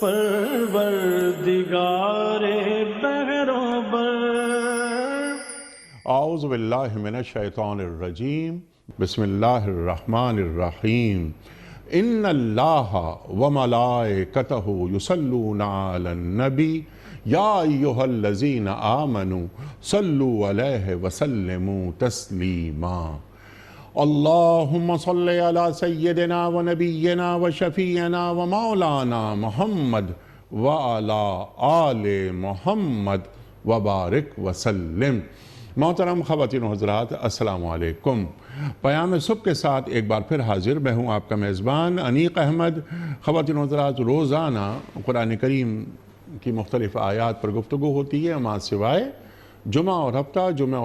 پروردگار بہروں بر۔ اعوذ باللہ من الشیطان الرجیم، بسم اللہ الرحمن الرحیم۔ ان اللہ وملائکتہ یصلون علی النبی یا ایہا الذین آمنوا صلوا علیہ وسلموا تسلیما۔ اللہم صلی علی سیدنا و نبینا و شفیعنا و مولانا محمد وعلی آل محمد وبارک وسلم۔ محترم خواتین و حضرات، السلام علیکم۔ پیام صبح کے ساتھ ایک بار پھر حاضر میں ہوں آپ کا میزبان انیق احمد۔ خواتین و حضرات، روزانہ قرآن کریم کی مختلف آیات پر گفتگو ہوتی ہے، ماں سوائے جمعہ اور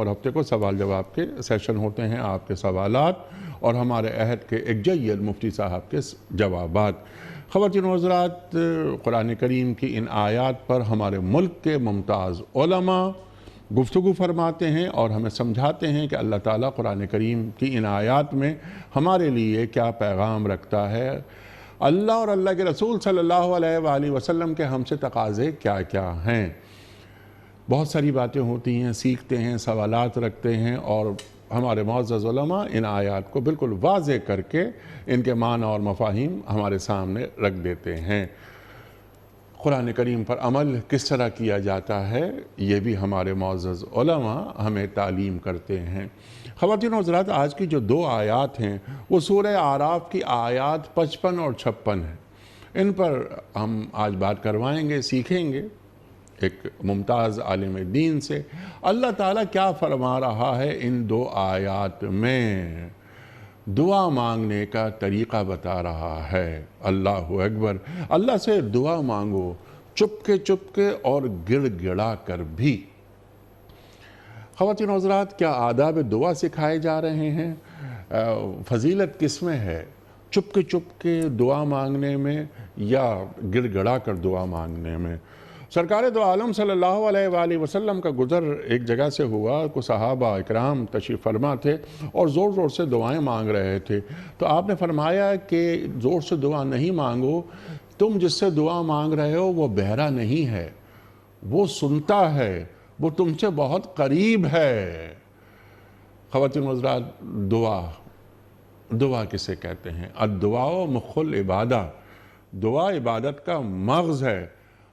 ہفتے کو سوال جواب کے سیشن ہوتے ہیں، آپ کے سوالات اور ہمارے عہد کے ایک جیل مفتی صاحب کے جوابات۔ خواتین و حضرات، قرآن کریم کی ان آیات پر ہمارے ملک کے ممتاز علماء گفتگو فرماتے ہیں اور ہمیں سمجھاتے ہیں کہ اللہ تعالیٰ قرآن کریم کی ان آیات میں ہمارے لیے کیا پیغام رکھتا ہے، اللہ اور اللہ کے رسول صلی اللہ علیہ وآلہ وسلم کے ہم سے تقاضے کیا کیا ہیں۔ بہت ساری باتیں ہوتی ہیں، سیکھتے ہیں، سوالات رکھتے ہیں اور ہمارے معزز علماء ان آیات کو بالکل واضح کر کے ان کے معنی اور مفاہیم ہمارے سامنے رکھ دیتے ہیں۔ قرآن کریم پر عمل کس طرح کیا جاتا ہے، یہ بھی ہمارے معزز علماء ہمیں تعلیم کرتے ہیں۔ خواتین و حضرات، آج کی جو دو آیات ہیں وہ سورہ اعراف کی آیات 55 اور 56 ہیں۔ ان پر ہم آج بات کروائیں گے، سیکھیں گے ایک ممتاز عالم دین سے اللہ تعالیٰ کیا فرما رہا ہے ان دو آیات میں۔ دعا مانگنے کا طریقہ بتا رہا ہے۔ اللہ اکبر۔ اللہ سے دعا مانگو، چپ کے اور گڑ گڑا کر بھی۔ خواتین و حضرات، کیا آداب دعا سکھائے جا رہے ہیں؟ فضیلت کس میں ہے؟ چپ کے دعا مانگنے میں یا گڑ گڑا کر دعا مانگنے میں؟ سرکار دو عالم صلی اللہ علیہ وآلہ وسلم کا گزر ایک جگہ سے ہوا، کچھ صحابہ اکرام تشریف فرما تھے اور زور سے دعائیں مانگ رہے تھے۔ تو آپ نے فرمایا کہ زور سے دعا نہیں مانگو، تم جس سے دعا مانگ رہے ہو وہ بہرا نہیں ہے، وہ سنتا ہے، وہ تم سے بہت قریب ہے۔ خواتین و حضرات، دعا کسے کہتے ہیں؟ الدعاء مخ العبادہ، دعا عبادت کا مغز ہے۔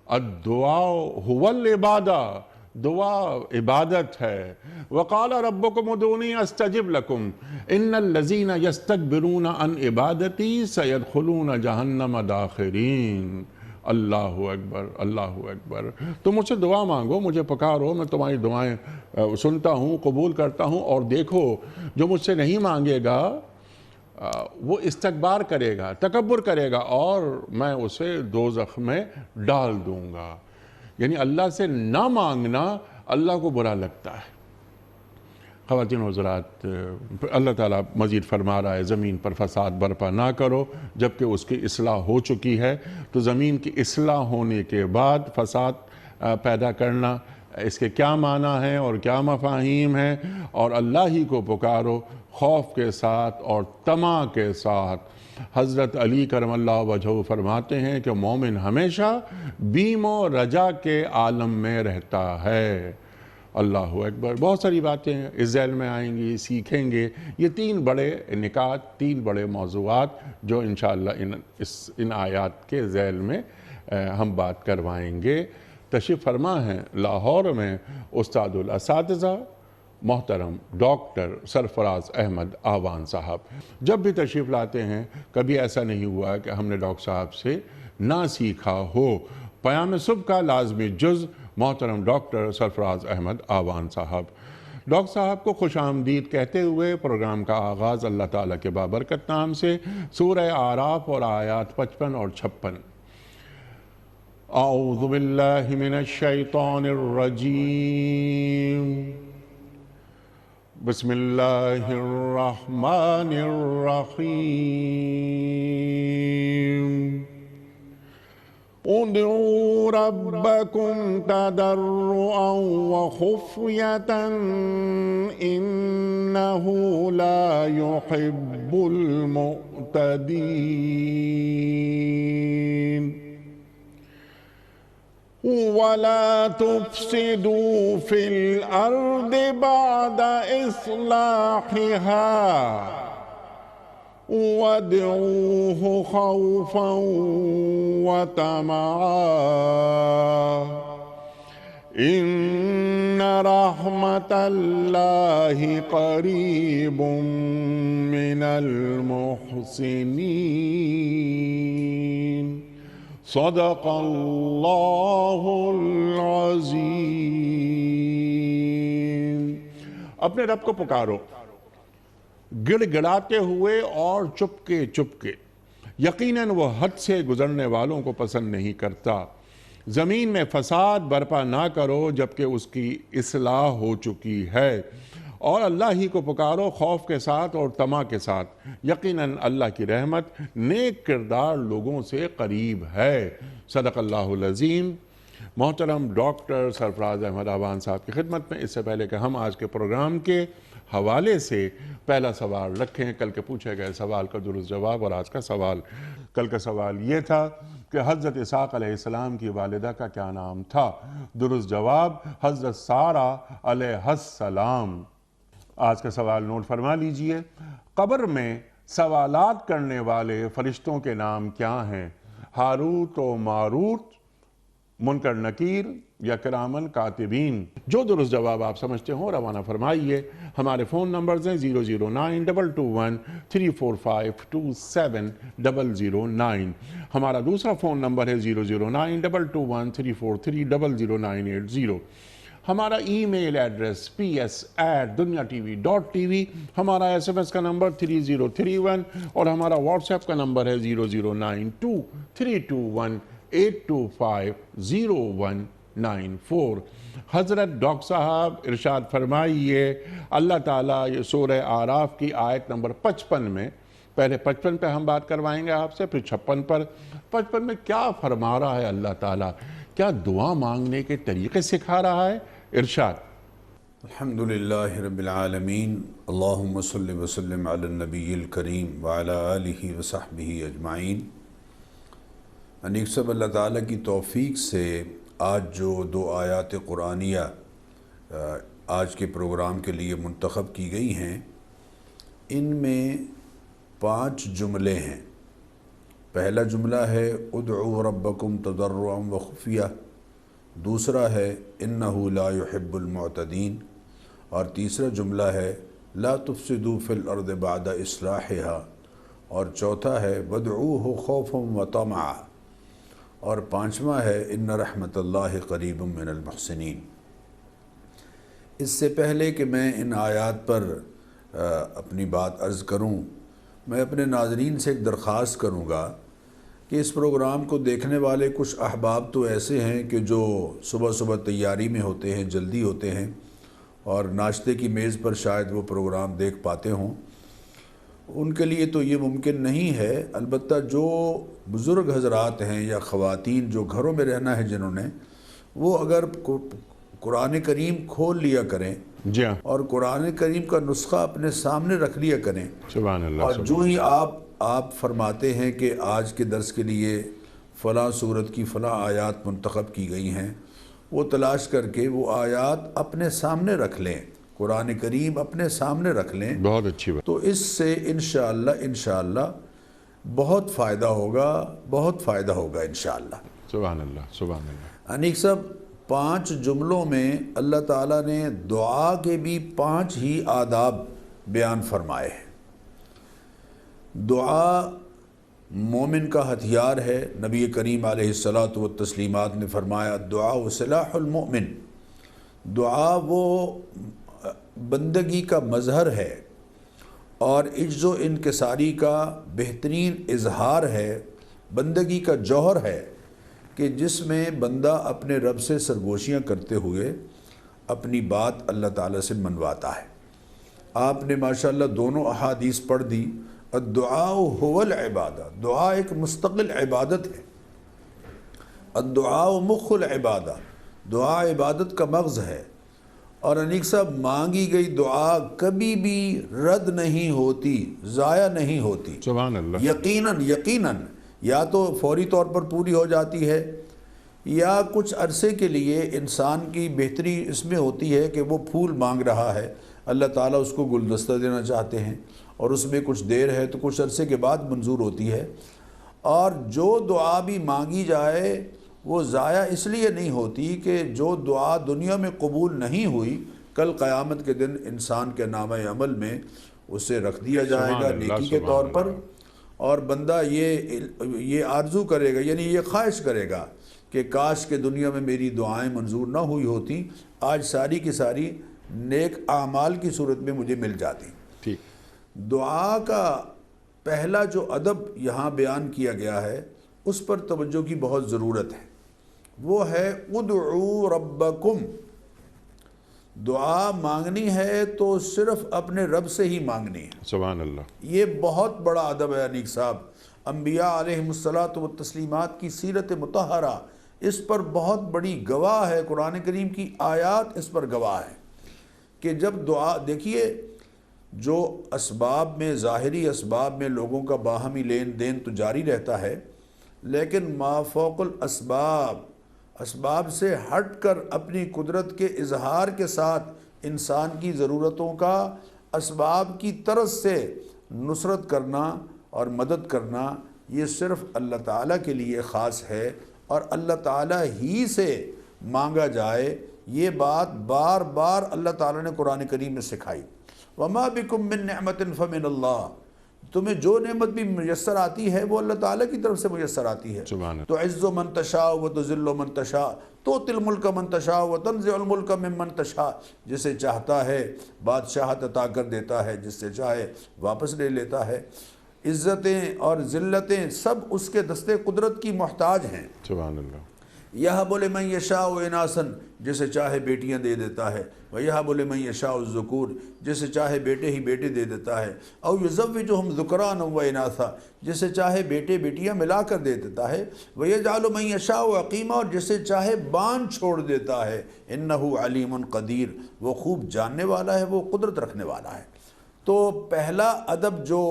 الدعاء هو العبادہ، دعا عبادت ہے۔ وقال ربکم ادعونی استجب لکم ان الذین یستکبرون عن عبادتی سیدخلون جہنم داخرین۔ اللہ اکبر، اللہ اکبر۔ تم مجھ سے دعا مانگو، مجھے پکارو، میں تمہاری دعائیں سنتا ہوں، قبول کرتا ہوں، اور دیکھو جو مجھ سے نہیں مانگے گا وہ استکبار کرے گا، تکبر کرے گا اور میں اسے دوزخ میں ڈال دوں گا۔ یعنی اللہ سے نہ مانگنا اللہ کو برا لگتا ہے۔ خواتین و حضرات، اللہ تعالیٰ مزید فرما رہا ہے زمین پر فساد برپا نہ کرو جبکہ اس کی اصلاح ہو چکی ہے۔ تو زمین کی اصلاح ہونے کے بعد فساد پیدا کرنا، اس کے کیا معنی ہیں اور کیا مفاہیم ہیں؟ اور اللہ ہی کو پکارو خوف کے ساتھ اور طمع کے ساتھ۔ حضرت علی کرم اللہ وجہہ فرماتے ہیں کہ مومن ہمیشہ بیم و رجا کے عالم میں رہتا ہے۔ اللہ اکبر۔ بہت ساری باتیں اس ذیل میں آئیں گی، سیکھیں گے۔ یہ تین بڑے نکات، تین بڑے موضوعات جو انشاءاللہ ان آیات کے ذیل میں ہم بات کروائیں گے۔ تشریف فرما ہیں لاہور میں استاد الاساتذہ محترم ڈاکٹر سرفراز احمد آوان صاحب۔ جب بھی تشریف لاتے ہیں کبھی ایسا نہیں ہوا کہ ہم نے ڈاکٹر صاحب سے نہ سیکھا ہو۔ پیام صبح کا لازمی جز محترم ڈاکٹر سرفراز احمد آوان صاحب۔ ڈاکٹر صاحب کو خوش آمدید کہتے ہوئے پروگرام کا آغاز اللہ تعالیٰ کے بابرکت نام سے سورہ اعراف اور آیات 55 اور 56۔ اعوذ باللہ من الشیطان الرجیم، بسم اللہ الرحمن الرحیم۔ ادعوا ربکم تضرعا وخفیۃ انہ لا يحب المعتدین۔ ولا تفسدوا في الأرض بعد إصلاحها وادعوه خوفا وطمعا إن رحمة الله قريب من المحسنين صدق اللہ العظیم۔ اپنے رب کو پکارو گڑ گڑاتے ہوئے اور چپکے چپکے، یقیناً وہ حد سے گزرنے والوں کو پسند نہیں کرتا۔ زمین میں فساد برپا نہ کرو جبکہ اس کی اصلاح ہو چکی ہے، اور اللہ ہی کو پکارو خوف کے ساتھ اور طمع کے ساتھ، یقیناً اللہ کی رحمت نیک کردار لوگوں سے قریب ہے۔ صدق اللہ العظیم۔ محترم ڈاکٹر سرفراز احمد آوان صاحب کی خدمت میں، اس سے پہلے کہ ہم آج کے پروگرام کے حوالے سے پہلا سوال رکھیں، کل کے پوچھے گئے سوال کا درست جواب اور آج کا سوال۔ کل کا سوال یہ تھا کہ حضرت اسحاق علیہ السلام کی والدہ کا کیا نام تھا؟ درست جواب حضرت سارہ علیہ السلام۔ آج کا سوال نوٹ فرما لیجئے۔ قبر میں سوالات کرنے والے فرشتوں کے نام کیا ہیں؟ ہاروت و ماروت، منکر نکیر یا کرامن کاتبین؟ جو درست جواب آپ سمجھتے ہوں روانہ فرمائیے۔ ہمارے فون نمبرز ہیں 009221345270009۔ ہمارا دوسرا فون نمبر ہے 009221343009880۔ ہمارا ای میل ایڈریس ps@duniatv.tv، ہمارا SMS کا نمبر 3031 اور ہمارا واٹس ایپ کا نمبر ہے 009232182500194۔ حضرت ڈاکٹر صاحب ارشاد فرمائیے، اللہ تعالیٰ یہ سورہ اعراف کی آیت نمبر 55 میں، پہلے 55 پہ ہم بات کروائیں گے آپ سے، پھر 56 پر۔ 55 میں کیا فرما رہا ہے اللہ تعالیٰ؟ کیا دعا مانگنے کے طریقے سکھا رہا ہے؟ ارشاد۔ الحمدللہ رب العالمین، اللہم صلی وسلم علی النبی الکریم وعلی آلہ وصحبہ اجمعین۔ انیک سب اللہ تعالیٰ کی توفیق سے آج جو دو آیات قرآنیہ آج کے پروگرام کے لیے منتخب کی گئی ہیں، ان میں 5 جملے ہیں۔ پہلا جملہ ہے ادعوا ربکم تضرعا وخفیہ، دوسرا ہے انہ لا يحب المعتدین، اور تیسرا جملہ ہے لا تفسدوا فی الارض بعد اصلاحها، اور چوتھا ہے وادعوہ خوفا وطمعا، اور پانچواں ہے ان رحمت اللہ قریب من المحسنین۔ اس سے پہلے کہ میں ان آیات پر اپنی بات عرض کروں، میں اپنے ناظرین سے ایک درخواست کروں گا کہ اس پروگرام کو دیکھنے والے کچھ احباب تو ایسے ہیں کہ جو صبح صبح تیاری میں ہوتے ہیں، جلدی ہوتے ہیں، اور ناشتے کی میز پر شاید وہ پروگرام دیکھ پاتے ہوں۔ ان کے لیے تو یہ ممکن نہیں ہے، البتہ جو بزرگ حضرات ہیں یا خواتین جو گھروں میں رہنا ہے جنہوں نے، وہ اگر قرآن کریم کھول لیا کریں جی ہاں، اور قرآن کریم کا نسخہ اپنے سامنے رکھ لیا کریں، سبحان اللہ۔ اور جو ہی آپ فرماتے ہیں کہ آج کے درس کے لیے فلاں سورت کی فلاں آیات منتخب کی گئی ہیں، وہ تلاش کر کے وہ آیات اپنے سامنے رکھ لیں، قرآن کریم اپنے سامنے رکھ لیں، بہت اچھی بات۔ تو اس سے انشاءاللہ بہت فائدہ ہوگا، بہت فائدہ ہوگا انشاءاللہ۔ سبحان اللہ، سبحان اللہ۔ انیک صاحب، 5 جملوں میں اللہ تعالیٰ نے دعا کے بھی 5 ہی آداب بیان فرمائے ہیں۔ دعا مومن کا ہتھیار ہے۔ نبی کریم علیہ الصلاۃ والتسلیمات نے فرمایا دعا سلاح المؤمن، دعا وہ بندگی کا مظہر ہے اور عجز و انکساری کا بہترین اظہار ہے، بندگی کا جوہر ہے کہ جس میں بندہ اپنے رب سے سرگوشیاں کرتے ہوئے اپنی بات اللہ تعالیٰ سے منواتا ہے۔ آپ نے ماشاءاللہ دونوں احادیث پڑھ دی۔ الدعاء هو العبادہ، دعا ایک مستقل عبادت ہے۔ الدعاء مخ العبادہ، دعا عبادت کا مغز ہے، اور انیک صاحب مانگی گئی دعا کبھی بھی رد نہیں ہوتی، ضائع نہیں ہوتی، سبحان اللہ۔ یقیناً یا تو فوری طور پر پوری ہو جاتی ہے، یا کچھ عرصے کے لیے انسان کی بہتری اس میں ہوتی ہے کہ وہ پھول مانگ رہا ہے، اللہ تعالیٰ اس کو گلدستہ دینا چاہتے ہیں اور اس میں کچھ دیر ہے تو کچھ عرصے کے بعد منظور ہوتی ہے، اور جو دعا بھی مانگی جائے وہ ضائع اس لیے نہیں ہوتی کہ جو دعا دنیا میں قبول نہیں ہوئی کل قیامت کے دن انسان کے نامہ عمل میں اسے رکھ دیا جائے گا نیکی کے طور پر، اور بندہ یہ آرزو کرے گا، یعنی یہ خواہش کرے گا کہ کاش کہ دنیا میں میری دعائیں منظور نہ ہوئی ہوتی، آج ساری کی ساری نیک اعمال کی صورت میں مجھے مل جاتی۔ ٹھیک، دعا کا پہلا جو ادب یہاں بیان کیا گیا ہے اس پر توجہ کی بہت ضرورت ہے، وہ ہے ادعو ربکم۔ دعا مانگنی ہے تو صرف اپنے رب سے ہی مانگنی ہے، سبحان اللہ۔ یہ بہت بڑا ادب ہے انیق صاحب۔ انبیاء علیہم الصلاۃ والتسلیمات کی سیرت مطہرہ اس پر بہت بڑی گواہ ہے، قرآن کریم کی آیات اس پر گواہ ہے کہ جب دعا دیکھیے، جو اسباب میں ظاہری اسباب میں لوگوں کا باہمی لین دین تو جاری رہتا ہے، لیکن ما فوق الاسباب، اسباب سے ہٹ کر اپنی قدرت کے اظہار کے ساتھ انسان کی ضرورتوں کا اسباب کی طرز سے نصرت کرنا اور مدد کرنا، یہ صرف اللہ تعالیٰ کے لیے خاص ہے، اور اللہ تعالیٰ ہی سے مانگا جائے۔ یہ بات بار بار اللہ تعالیٰ نے قرآن کریم میں سکھائی، وَمَا بِكُم مِّن نِعْمَةٍ فَمِنَ اللَّهِ، تمہیں جو نعمت بھی میسر آتی ہے وہ اللہ تعالیٰ کی طرف سے میسر آتی ہے۔ تو عز من تشاء و تذل من تشاء تؤتی الملک من تشاء و تنزع الملک ممن تشاء، جسے چاہتا ہے بادشاہت عطا کر دیتا ہے، جس سے چاہے واپس لے لیتا ہے۔ عزتیں اور ذلتیں سب اس کے دستے قدرت کی محتاج ہیں۔ سبحان اللہ۔ یہب لمن یشاء اناسا، جسے چاہے بیٹیاں دے دیتا ہے، ویہب لمن یشاء الذکور، جسے چاہے بیٹے ہی بیٹے دے دیتا ہے، او یزوجہم ذکرانا و اناثا، جسے چاہے بیٹے بیٹیاں ملا کر دے دیتا ہے، ویجعل من یشاء عقیما، اور جسے چاہے باندھ چھوڑ دیتا ہے، انہ علیم قدیر، وہ خوب جاننے والا ہے، وہ قدرت رکھنے والا ہے۔ تو پہلا ادب جو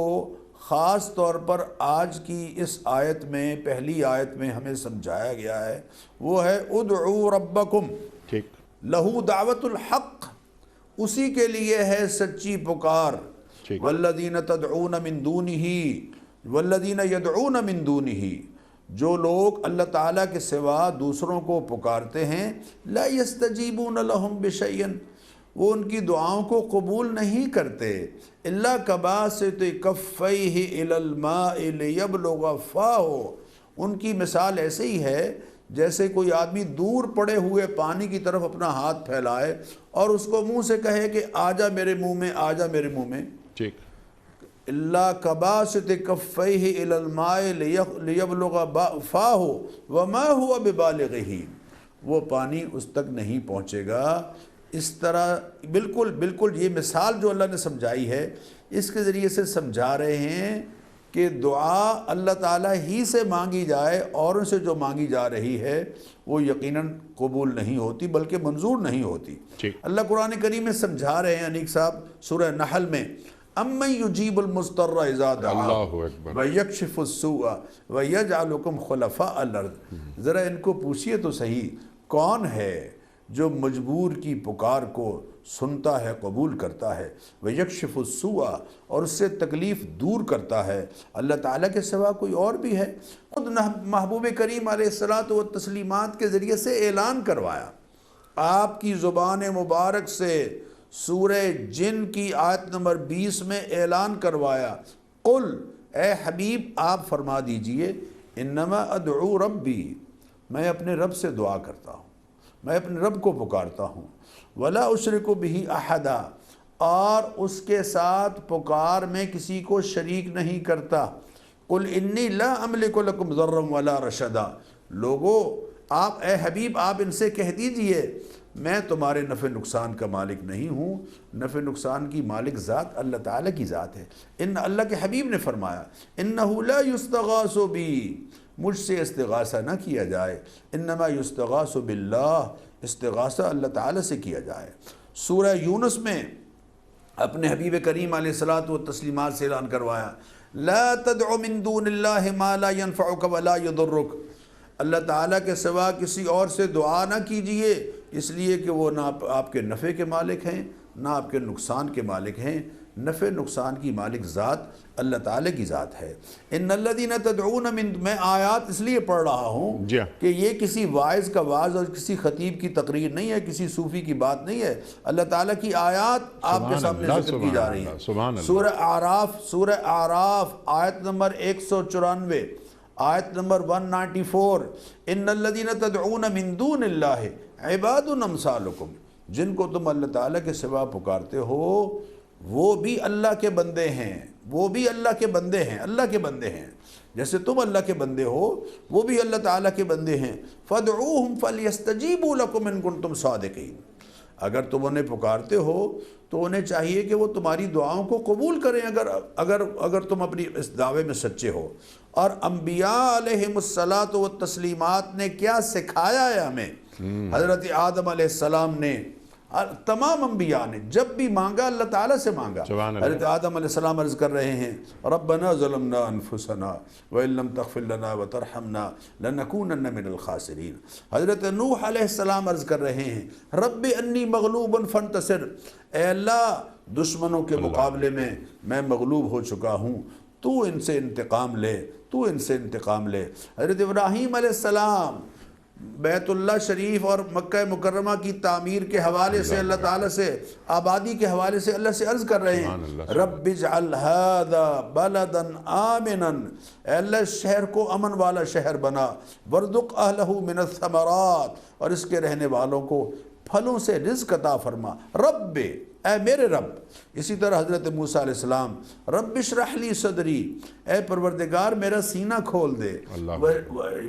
خاص طور پر آج کی اس آیت میں، پہلی آیت میں ہمیں سمجھایا گیا ہے، وہ ہے ادعو ربکم، ٹھیک، لہو دعوت الحق، اسی کے لیے ہے سچی پکار، والذین تدعون من دونہ، والذین یدعون من دونہ، جو لوگ اللہ تعالیٰ کے سوا دوسروں کو پکارتے ہیں، لا یستجیبون لہم بشیء، وہ ان کی دعاؤں کو قبول نہیں کرتے، الا کباسط کفیہ الی الماء لیبلغ فاہ، ان کی مثال ایسے ہی ہے جیسے کوئی آدمی دور پڑے ہوئے پانی کی طرف اپنا ہاتھ پھیلائے اور اس کو منہ سے کہے کہ آجا میرے منہ میں، آجا میرے منہ میں۔ ٹھیک، الا کباسط کفیہ الی الماء لیبلغ فاہ وما هو ببالغہ، وہ پانی اس تک نہیں پہنچے گا۔ اس طرح بالکل یہ مثال جو اللہ نے سمجھائی ہے، اس کے ذریعے سے سمجھا رہے ہیں کہ دعا اللہ تعالیٰ ہی سے مانگی جائے، اوروں سے جو مانگی جا رہی ہے وہ یقیناً قبول نہیں ہوتی بلکہ منظور نہیں ہوتی۔ اللہ قرآن کریم میں سمجھا رہے ہیں انیق صاحب سورہ نحل میں، امن یجیب المضطر اذا دعا ویکشف السوء ویجعلکم خلفاء الارض، ذرا ان کو پوچھئے تو صحیح، کون ہے جو مجبور کی پکار کو سنتا ہے، قبول کرتا ہے، وَيَكْشِفُ السُّوءَ، اور اس سے تکلیف دور کرتا ہے۔ اللہ تعالیٰ کے سوا کوئی اور بھی ہے؟ خود محبوب کریم علیہ الصلاۃ والتسلیمات کے ذریعے سے اعلان کروایا، آپ کی زبان مبارک سے سورہ جن کی آیت نمبر 20 میں اعلان کروایا، قل، اے حبیب آپ فرما دیجئے، انما ادعو ربی، میں اپنے رب سے دعا کرتا ہوں، میں اپنے رب کو پکارتا ہوں، ولا اشرک بہ احدا، اور اس کے ساتھ پکار میں کسی کو شریک نہیں کرتا، قل انی لا املک لکم ضرا ولا رشدا، لوگو آپ اے حبیب آپ ان سے کہہ دیجئے میں تمہارے نفع نقصان کا مالک نہیں ہوں، نفع نقصان کی مالک ذات اللہ تعالیٰ کی ذات ہے۔ ان اللہ کے حبیب نے فرمایا انہ لا یستغاث بی، مجھ سے استغاثہ نہ کیا جائے، انما یستغاث باللہ، استغاثہ اللہ تعالیٰ سے کیا جائے۔ سورہ یونس میں اپنے حبیب کریم علیہ الصلاۃ والتسلیمات سے اعلان کروایا، لا تدع من دون اللہ ما لا ينفعک ولا يضرک، اللہ تعالیٰ کے سوا کسی اور سے دعا نہ کیجئے، اس لیے کہ وہ نہ آپ کے نفع کے مالک ہیں نہ آپ کے نقصان کے مالک ہیں۔ نفع نقصان کی مالک ذات اللہ تعالیٰ کی ذات ہے۔ ان الذین تدعون من، میں آیات اس لیے پڑھ رہا ہوں جی کہ یہ کسی واعظ کا واعظ اور کسی خطیب کی تقریر نہیں ہے، کسی صوفی کی بات نہیں ہے، اللہ تعالیٰ کی آیات آپ کے سامنے ذکر کی جا رہی ہیں۔ سبحان اللہ۔ سورہ اعراف آیت نمبر 194، آیت نمبر 194، ان الذین تدعون من دون اللہ عباد امثالکم، جن کو تم اللہ تعالیٰ کے سوا پکارتے ہو وہ بھی اللہ کے بندے ہیں، وہ بھی اللہ کے بندے ہیں، اللہ کے بندے ہیں، جیسے تم اللہ کے بندے ہو وہ بھی اللہ تعالیٰ کے بندے ہیں۔ فَادْعُوهُمْ فَلْيَسْتَجِيبُوا لَكُمْ إِن كُنتُمْ صَادِقِينَ، اگر تم انہیں پکارتے ہو تو انہیں چاہیے کہ وہ تمہاری دعاؤں کو قبول کریں اگر تم اپنی اس دعوے میں سچے ہو۔ اور انبیاء علیہم الصلاۃ والتسلیمات نے کیا سکھایا ہے ہمیں؟ حضرت آدم علیہ السلام نے، تمام انبیاء نے جب بھی مانگا اللہ تعالیٰ سے مانگا۔ حضرت آدم علیہ السلام عرض کر رہے ہیں ربنا ظلمنا انفسنا وان لم تغفر لنا وترحمنا لنکونن من الخاسرین۔ حضرت نوح علیہ السلام عرض کر رہے ہیں رب انی مغلوب فانتصر، اے اللہ دشمنوں کے مقابلے میں مغلوب ہو چکا ہوں، تو ان سے انتقام لے، تو ان سے انتقام لے۔ حضرت ابراہیم علیہ السلام بیت اللہ شریف اور مکہ مکرمہ کی تعمیر کے حوالے سے اللہ تعالیٰ سے، آبادی کے حوالے سے اللہ سے عرض کر رہے ہیں رب اجعل ھذا بلدا آمنا، اے اللہ اس شہر کو امن والا شہر بنا، وارزق اہلہ من الثمرات، اور اس کے رہنے والوں کو پھلوں سے رزق عطا فرما۔ رب، اے میرے رب۔ اسی طرح حضرت موسیٰ علیہ السلام رب اشرح لی صدری، اے پروردگار میرا سینہ کھول دے،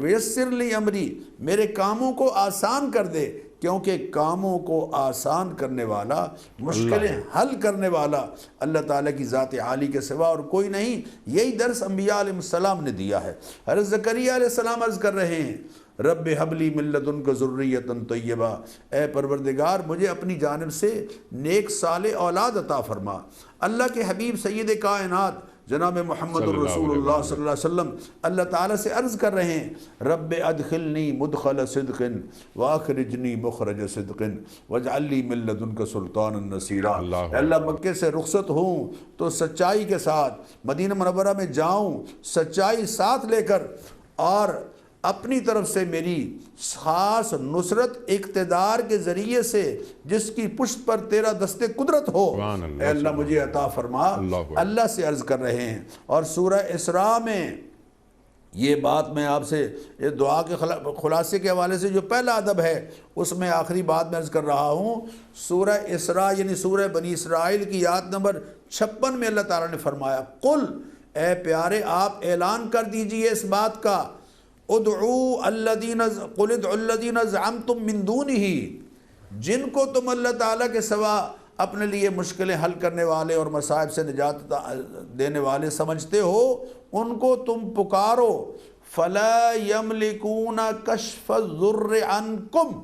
ویسر لی امری، میرے کاموں کو آسان کر دے، کیونکہ کاموں کو آسان کرنے والا، مشکلیں حل کرنے والا اللہ تعالیٰ کی ذات عالی کے سوا اور کوئی نہیں۔ یہی درس انبیاء علیہ السلام نے دیا ہے۔ حضرت زکریا علیہ السلام عرض کر رہے ہیں رب حب لی من لدنک ذریۃ طیبہ، اے پروردگار مجھے اپنی جانب سے نیک صالح اولاد عطا فرما۔ اللہ کے حبیب سید کائنات جناب محمد الرسول اللہ صلی اللہ علیہ وسلم اللہ تعالیٰ سے عرض کر رہے ہیں رب ادخلنی مدخل صدق واخرجنی مخرج صدق واجعل لی من لدنک سلطانا نصیرا۔ اللہ مکے سے رخصت ہوں تو سچائی کے ساتھ، مدینہ منورہ میں جاؤں سچائی ساتھ لے کر، اور اپنی طرف سے میری خاص نصرت اقتدار کے ذریعے سے جس کی پشت پر تیرا دست قدرت ہو، اے اللہ مجھے عطا فرما۔ اللہ سے عرض کر رہے ہیں۔ اور سورہ اسراء میں یہ بات میں آپ سے یہ دعا کے خلاصے کے حوالے سے جو پہلا ادب ہے اس میں آخری بات میں عرض کر رہا ہوں، سورہ اسراء یعنی سورہ بنی اسرائیل کی آیت نمبر 56 میں اللہ تعالیٰ نے فرمایا قل، اے پیارے آپ اعلان کر دیجئے اس بات کا، ادعو الذین قل ادعو الذین زعمتم من دونہ، جن کو تم اللہ تعالیٰ کے سوا اپنے لیے مشکلیں حل کرنے والے اور مصائب سے نجات دینے والے سمجھتے ہو، ان کو تم پکارو۔ فلا یملکون کشف الضر عنکم،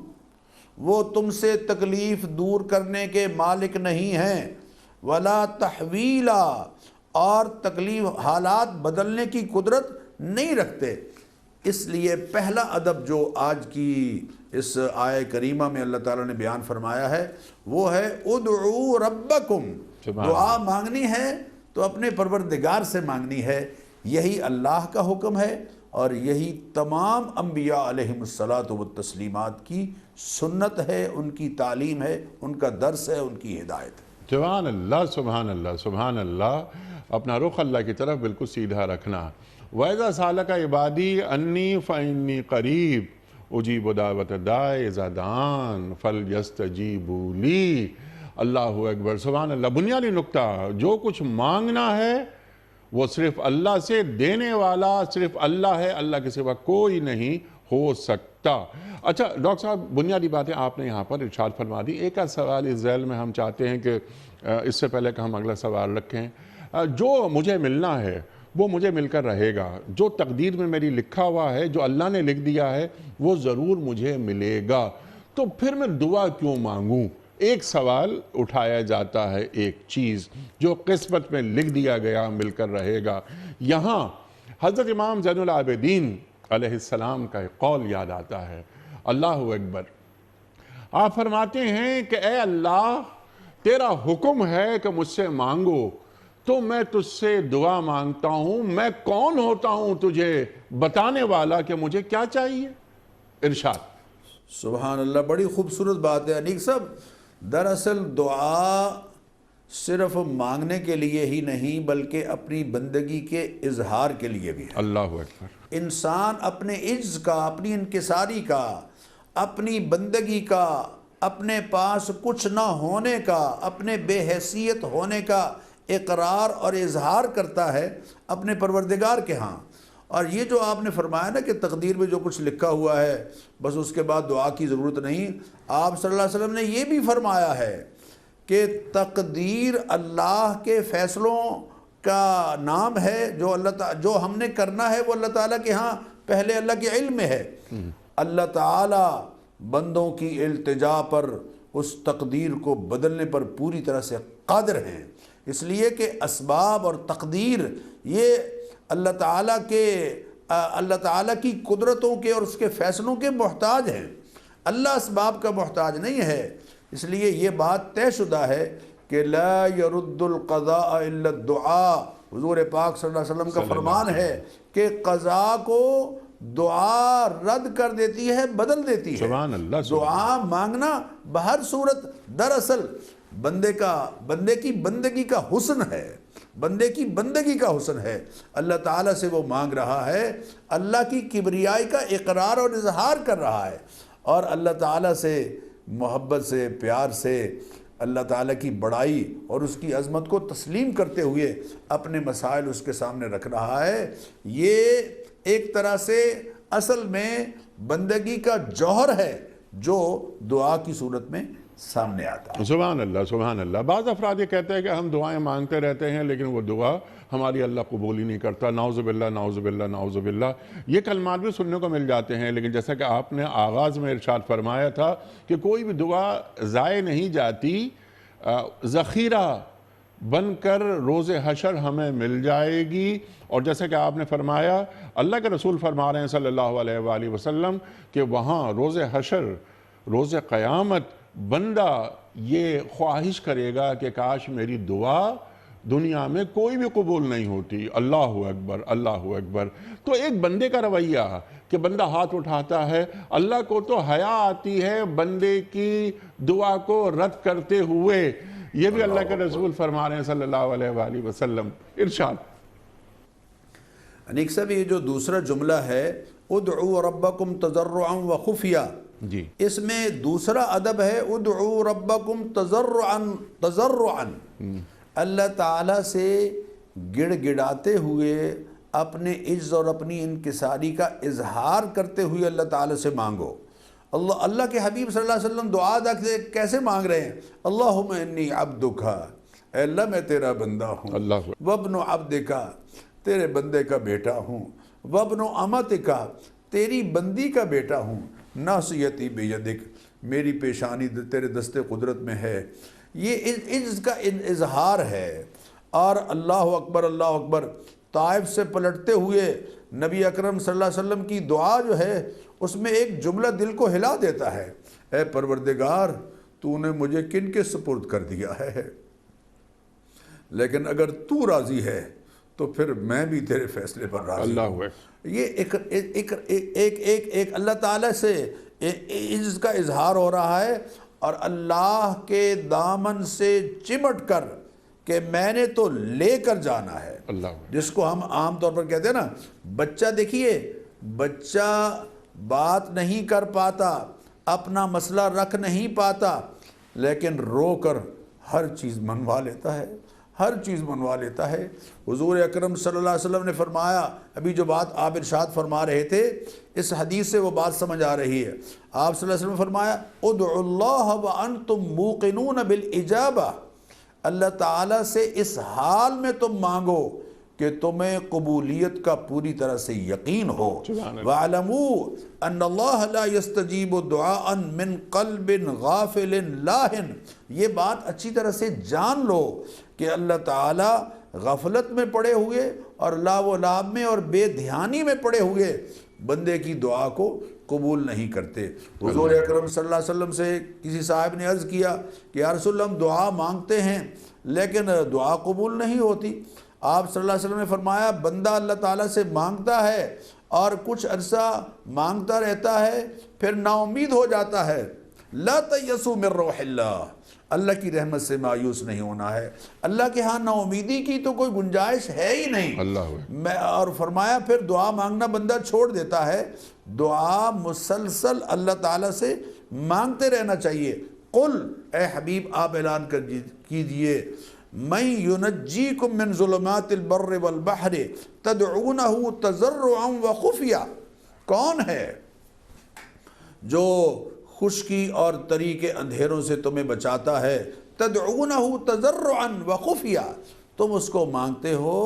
وہ تم سے تکلیف دور کرنے کے مالک نہیں ہیں، ولا تحویلا، اور تکلیف حالات بدلنے کی قدرت نہیں رکھتے۔ اس لیے پہلا ادب جو آج کی اس آیہ کریمہ میں اللہ تعالیٰ نے بیان فرمایا ہے وہ ہے ادعو ربکم، دعا مانگنی ہے تو اپنے پروردگار سے مانگنی ہے۔ یہی اللہ کا حکم ہے اور یہی تمام انبیاء علیہم الصلاۃ والتسلیمات کی سنت ہے، ان کی تعلیم ہے، ان کا درس ہے، ان کی ہدایت ہے۔ سبحان اللہ، سبحان اللہ، سبحان اللہ۔ اپنا رخ اللہ کی طرف بالکل سیدھا رکھنا۔ وَإِذَا سَأَلَكَ عِبَادِي أَنِّي فَإِنِّي قَرِيبٌ أُجِيبُ دَعْوَةَ الدَّاعِ إِذَا دَعَانِ فَلْيَسْتَجِيبُوا لِي۔ اللہ اکبر، سبحان اللہ۔ بنیادی نکتہ، جو کچھ مانگنا ہے وہ صرف اللہ سے، دینے والا صرف اللہ ہے، اللہ کے سوا کوئی نہیں ہو سکتا۔ اچھا ڈاکٹر صاحب، بنیادی باتیں آپ نے یہاں پر ارشاد فرما دی۔ ایک سوال اس ذیل میں ہم چاہتے ہیں کہ اس سے پہلے کہ ہم اگلا سوال رکھیں، جو مجھے ملنا ہے وہ مجھے مل کر رہے گا، جو تقدیر میں میری لکھا ہوا ہے، جو اللہ نے لکھ دیا ہے وہ ضرور مجھے ملے گا، تو پھر میں دعا کیوں مانگوں؟ ایک سوال اٹھایا جاتا ہے، ایک چیز جو قسمت میں لکھ دیا گیا مل کر رہے گا۔ یہاں حضرت امام زین العابدین علیہ السلام کا ایک قول یاد آتا ہے، اللہ اکبر۔ آپ فرماتے ہیں کہ اے اللہ، تیرا حکم ہے کہ مجھ سے مانگو تو میں تجھ سے دعا مانگتا ہوں، میں کون ہوتا ہوں تجھے بتانے والا کہ مجھے کیا چاہیے؟ ارشاد۔ سبحان اللہ، بڑی خوبصورت بات ہے انیق صاحب۔ دراصل دعا صرف مانگنے کے لیے ہی نہیں بلکہ اپنی بندگی کے اظہار کے لیے بھی ہے۔ اللہ اکبر۔ انسان اپنے عجز کا، اپنی انکساری کا، اپنی بندگی کا، اپنے پاس کچھ نہ ہونے کا، اپنے بے حیثیت ہونے کا اقرار اور اظہار کرتا ہے اپنے پروردگار کے ہاں۔ اور یہ جو آپ نے فرمایا نا کہ تقدیر میں جو کچھ لکھا ہوا ہے بس اس کے بعد دعا کی ضرورت نہیں، آپ صلی اللہ علیہ وسلم نے یہ بھی فرمایا ہے کہ تقدیر اللہ کے فیصلوں کا نام ہے، جو ہم نے کرنا ہے وہ اللہ تعالیٰ کے ہاں پہلے اللہ کے علم میں ہے۔ اللہ تعالیٰ بندوں کی التجا پر اس تقدیر کو بدلنے پر پوری طرح سے قادر ہیں، اس لیے کہ اسباب اور تقدیر یہ اللہ تعالیٰ کی قدرتوں کے اور اس کے فیصلوں کے محتاج ہیں، اللہ اسباب کا محتاج نہیں ہے۔ اس لیے یہ بات طے شدہ ہے کہ لا يرد القضاء الا الدعاء، حضور پاک صلی اللہ علیہ وسلم کا فرمان ہے کہ قضاء کو دعا رد کر دیتی ہے، بدل دیتی ہے۔ سبحان اللہ۔ دعا مانگنا بہر صورت دراصل بندے کی بندگی کا حسن ہے، بندے کی بندگی کا حسن ہے۔ اللہ تعالیٰ سے وہ مانگ رہا ہے، اللہ کی کبریائی کا اقرار اور اظہار کر رہا ہے، اور اللہ تعالیٰ سے محبت سے، پیار سے، اللہ تعالیٰ کی بڑائی اور اس کی عظمت کو تسلیم کرتے ہوئے اپنے مسائل اس کے سامنے رکھ رہا ہے۔ یہ ایک طرح سے اصل میں بندگی کا جوہر ہے جو دعا کی صورت میں سامنے آتا ہے۔ سبحان اللہ، سبحان اللہ۔ بعض افراد یہ کہتے ہیں کہ ہم دعائیں مانگتے رہتے ہیں لیکن وہ دعا ہماری اللہ قبول ہی نہیں کرتا، نعوذ باللہ، نعوذ باللہ، نعوذ باللہ۔ یہ کلمات بھی سننے کو مل جاتے ہیں، لیکن جیسا کہ آپ نے آغاز میں ارشاد فرمایا تھا کہ کوئی بھی دعا ضائع نہیں جاتی، ذخیرہ بن کر روز حشر ہمیں مل جائے گی۔ اور جیسا کہ آپ نے فرمایا، اللہ کے رسول فرما رہے ہیں صلی اللہ علیہ وآلہ وسلم کہ وہاں روز حشر، روز قیامت، بندہ یہ خواہش کرے گا کہ کاش میری دعا دنیا میں کوئی بھی قبول نہیں ہوتی۔ اللہ اکبر، اللہ اکبر۔ تو ایک بندے کا رویہ کہ بندہ ہاتھ اٹھاتا ہے، اللہ کو تو حیا آتی ہے بندے کی دعا کو رد کرتے ہوئے، یہ بھی اللہ کے رسول فرما رہے ہیں صلی اللہ علیہ وآلہ وسلم۔ ارشاد۔ انیق صاحب، یہ جو دوسرا جملہ ہے ادعوا ربکم تضرعا وخفیہ، جی، اس میں دوسرا ادب ہے ادعوا ربکم تضرعا، اللہ تعالیٰ سے گڑ گڑاتے ہوئے، اپنے عجز اور اپنی انکساری کا اظہار کرتے ہوئے اللہ تعالیٰ سے مانگو۔ اللہ کے حبیب صلی اللہ علیہ وسلم دعا کیسے مانگ رہے ہیں؟ اللہم انی عبدک، اے اللہ میں تیرا بندہ ہوں، اللہ وابن عبدک، تیرے بندے کا بیٹا ہوں، وابن امتک، تیری بندی کا بیٹا ہوں، ناصیتی بیدک، میری پیشانی تیرے دست قدرت میں ہے۔ یہ عجز کا اظہار ہے۔ اور اللہ اکبر، اللہ اکبر، طائف سے پلٹتے ہوئے نبی اکرم صلی اللہ علیہ وسلم کی دعا جو ہے اس میں ایک جملہ دل کو ہلا دیتا ہے، اے پروردگار تو نے مجھے کن کے سپرد کر دیا ہے، لیکن اگر تو راضی ہے تو پھر میں بھی تیرے فیصلے پر راضی ہوں۔ یہ ایک اللہ تعالیٰ سے عجز کا اظہار ہو رہا ہے، اور اللہ کے دامن سے چمٹ کر کہ میں نے تو لے کر جانا ہے، جس کو ہم عام طور پر کہتے ہیں نا، بچہ دیکھیے، بچہ بات نہیں کر پاتا، اپنا مسئلہ رکھ نہیں پاتا، لیکن رو کر ہر چیز منوا لیتا ہے، ہر چیز منوا لیتا ہے۔ حضور اکرم صلی اللہ علیہ وسلم نے فرمایا، ابھی جو بات آپ ارشاد فرما رہے تھے اس حدیث سے وہ بات سمجھ آ رہی ہے۔ آپ صلی اللہ علیہ وسلم نے فرمایا ادعوا اللہ وانتم موقنون بالاجابہ، اللہ تعالیٰ سے اس حال میں تم مانگو کہ تمہیں قبولیت کا پوری طرح سے یقین ہو۔ وَاعْلَمُوا أَنَّ اللَّهَ لَا يَسْتَجِيبُ دُعَاءً مِّن قَلْبٍ غَافِلٍ لَاهٍ، یہ بات اچھی طرح سے جان لو کہ اللہ تعالیٰ غفلت میں پڑے ہوئے اور لا و لاب میں اور بے دھیانی میں پڑے ہوئے بندے کی دعا کو قبول نہیں کرتے۔ حضور اکرم صلی اللہ علیہ وسلم سے کسی صاحب نے عرض کیا کہ یا رسول اللہ ہم دعا مانگتے ہیں لیکن دعا قبول نہیں ہوتی۔ آپ صلی اللہ علیہ وسلم نے فرمایا بندہ اللہ تعالیٰ سے مانگتا ہے اور کچھ عرصہ مانگتا رہتا ہے پھر نا امید ہو جاتا ہے، لا تیسوا من روح اللہ، اللہ کی رحمت سے مایوس نہیں ہونا ہے۔ اللہ کے ہاں نا امیدی کی تو کوئی گنجائش ہے ہی نہیں۔ اور فرمایا پھر دعا مانگنا بندہ چھوڑ دیتا ہے، دعا مسلسل اللہ تعالیٰ سے مانگتے رہنا چاہیے۔ قل، اے حبیب آپ اعلان کیجئے، من ینجیکم من ظلمات البر والبحر تدعونہ تضرعا وخفیا، کون ہے جو خشکی اور تری کے اندھیروں سے تمہیں بچاتا ہے؟ تدعونہ تضرعا وخفیا، تم اس کو مانگتے ہو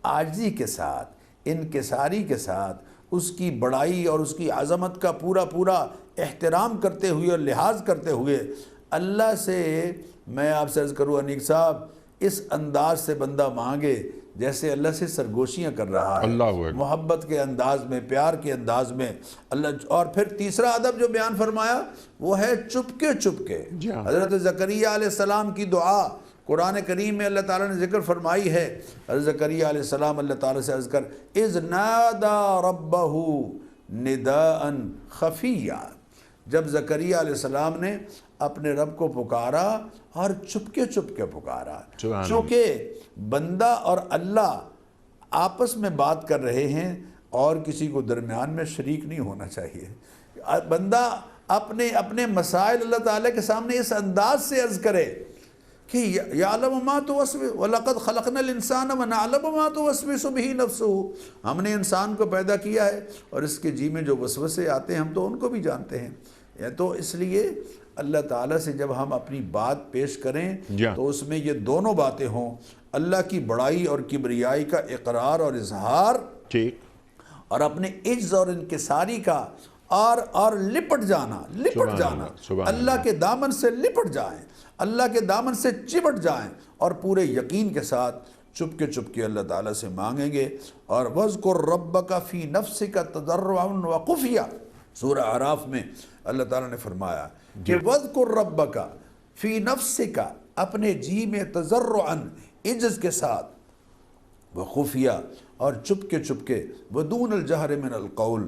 عاجزی کے ساتھ، انکساری کے ساتھ، اس کی بڑائی اور اس کی عظمت کا پورا احترام کرتے ہوئے اور لحاظ کرتے ہوئے۔ اللہ سے میں آپ سے عرض کروں انیق صاحب، اس انداز سے بندہ مانگے جیسے اللہ سے سرگوشیاں کر رہا ہے، محبت کے انداز میں، پیار کے انداز میں اللہ۔ اور پھر تیسرا ادب جو بیان فرمایا وہ ہے چپکے چپکے۔ حضرت زکریا علیہ السلام کی دعا قرآن کریم میں اللہ تعالیٰ نے ذکر فرمائی ہے۔ حضرت زکریا علیہ السلام اللہ تعالیٰ سے عرض کر اذ نادا ربہ نداء خفیہ، جب زکریا علیہ السلام نے اپنے رب کو پکارا اور چپکے چپکے پکارا، چونکہ بندہ اور اللہ آپس میں بات کر رہے ہیں اور کسی کو درمیان میں شریک نہیں ہونا چاہیے۔ بندہ اپنے مسائل اللہ تعالیٰ کے سامنے اس انداز سے عرض کرے کہ یعلم ما توسوس وَلَقَدْ خَلَقْنَا الْإِنسَانَ وَنَعْلَمُ مَا تُوَسْوِسُ بِهِ نَفْسُهُ، ہم نے انسان کو پیدا کیا ہے اور اس کے جی میں جو وسوسے آتے ہیں ہم تو ان کو بھی جانتے ہیں۔ تو اس لیے اللہ تعالیٰ سے جب ہم اپنی بات پیش کریں تو اس میں یہ دونوں باتیں ہوں، اللہ کی بڑائی اور کبریائی کا اقرار اور اظہار، اور اپنے عجز اور انکساری کا، اور لپٹ جانا اللہ کے دامن سے لپٹ جائیں، اللہ کے دامن سے چپٹ جائیں اور پورے یقین کے ساتھ چپکے چپکے اللہ تعالیٰ سے مانگیں گے۔ اور وَاذْكُرْ رَبَّكَ فِي نَفْسِكَ تَضَرُّعًا وَخُفْيًا، سورہ اعراف میں اللہ تعالیٰ نے فرمایا کہ وَاذْكُرْ رَبَّكَ فِي نَفْسِكَ، اپنے جی میں تضرعاً، عجز کے ساتھ، وخفیہ، اور چپکے چپکے، وَدُونَ الْجَهْرِ مِنَ الْقَوْلِ،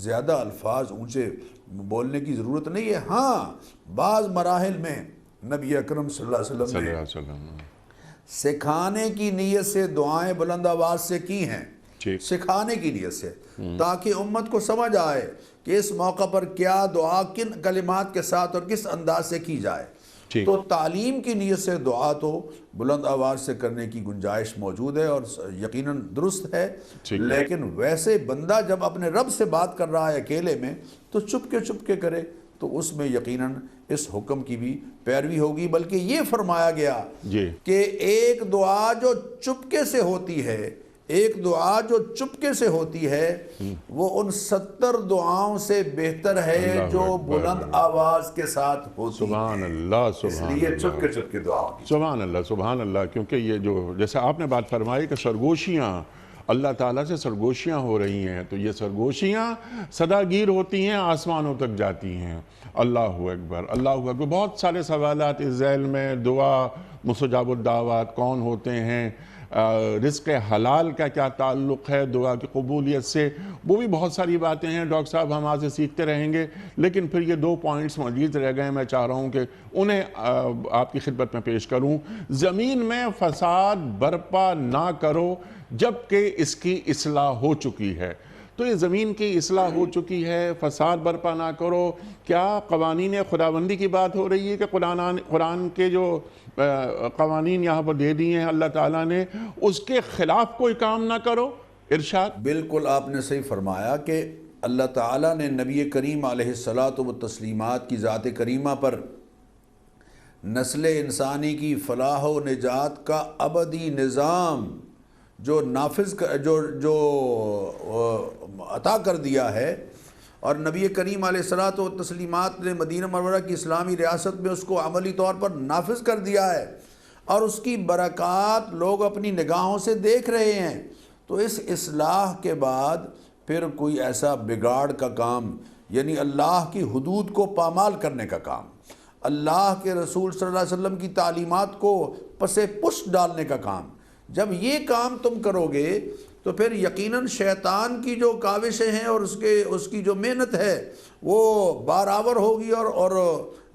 زیادہ الفاظ اونچے بولنے کی ضرورت نہیں ہے۔ ہاں بعض مراحل میں نبی اکرم صلی اللہ علیہ وسلم نے سکھانے کی نیت سے دعائیں بلند آواز سے کی ہیں، سکھانے کی نیت سے، تاکہ امت کو سمجھ آئے کہ اس موقع پر کیا دعا کن کلمات کے ساتھ اور کس انداز سے کی جائے۔ تو تعلیم کی نیت سے دعا تو بلند آواز سے کرنے کی گنجائش موجود ہے اور یقیناً درست ہے، لیکن ویسے بندہ جب اپنے رب سے بات کر رہا ہے اکیلے میں تو چپکے چپکے کرے، تو اس میں یقیناً اس حکم کی بھی پیروی ہوگی۔ بلکہ یہ فرمایا گیا کہ ایک دعا جو چپکے سے ہوتی ہے، ایک دعا جو چپکے سے ہوتی ہے وہ ان 70 دعاؤں سے بہتر ہے جو بلند آواز کے ساتھ ہوتی ہے۔ سبحان اللہ، اس لیے چپکے چپکے دعا ہوگی۔ سبحان اللہ، سبحان اللہ، کیونکہ یہ جو جیسے آپ نے بات فرمائی کہ سرگوشیاں اللہ تعالیٰ سے سرگوشیاں ہو رہی ہیں، تو یہ سرگوشیاں صداگیر ہوتی ہیں، آسمانوں تک جاتی ہیں۔ اللہ اکبر، اللہ اکبر۔ بہت سارے سوالات اس ذیل میں، دعا، مستجاب الدعوات کون ہوتے ہیں، رزق حلال کا کیا تعلق ہے دعا کی قبولیت سے، وہ بھی بہت ساری باتیں ہیں ڈاکٹر صاحب، ہم آج سے سیکھتے رہیں گے۔ لیکن پھر یہ 2 پوائنٹس مزید رہ گئے، میں چاہ رہا ہوں کہ انہیں آپ کی خدمت میں پیش کروں۔ زمین میں فساد برپا نہ کرو جب کہ اس کی اصلاح ہو چکی ہے۔ تو یہ زمین کی اصلاح ہو چکی ہے، فساد برپا نہ کرو، کیا قوانین خداوندی کی بات ہو رہی ہے کہ قرآن کے جو قوانین یہاں پر دے دیے ہیں اللہ تعالیٰ نے، اس کے خلاف کوئی کام نہ کرو؟ ارشاد۔ بالکل آپ نے صحیح فرمایا کہ اللہ تعالیٰ نے نبی کریم علیہ الصلاۃ والتسلیمات کی ذات کریمہ پر نسل انسانی کی فلاح و نجات کا ابدی نظام جو نافذ جو عطا کر دیا ہے، اور نبی کریم علیہ الصلاۃ والتسلیمات نے مدینہ منورہ کی اسلامی ریاست میں اس کو عملی طور پر نافذ کر دیا ہے، اور اس کی برکات لوگ اپنی نگاہوں سے دیکھ رہے ہیں۔ تو اس اصلاح کے بعد پھر کوئی ایسا بگاڑ کا کام، یعنی اللہ کی حدود کو پامال کرنے کا کام، اللہ کے رسول صلی اللہ علیہ وسلم کی تعلیمات کو پس پشت ڈالنے کا کام، جب یہ کام تم کرو گے تو پھر یقیناً شیطان کی جو کاوشیں ہیں اور اس کی جو محنت ہے وہ بارآور ہوگی اور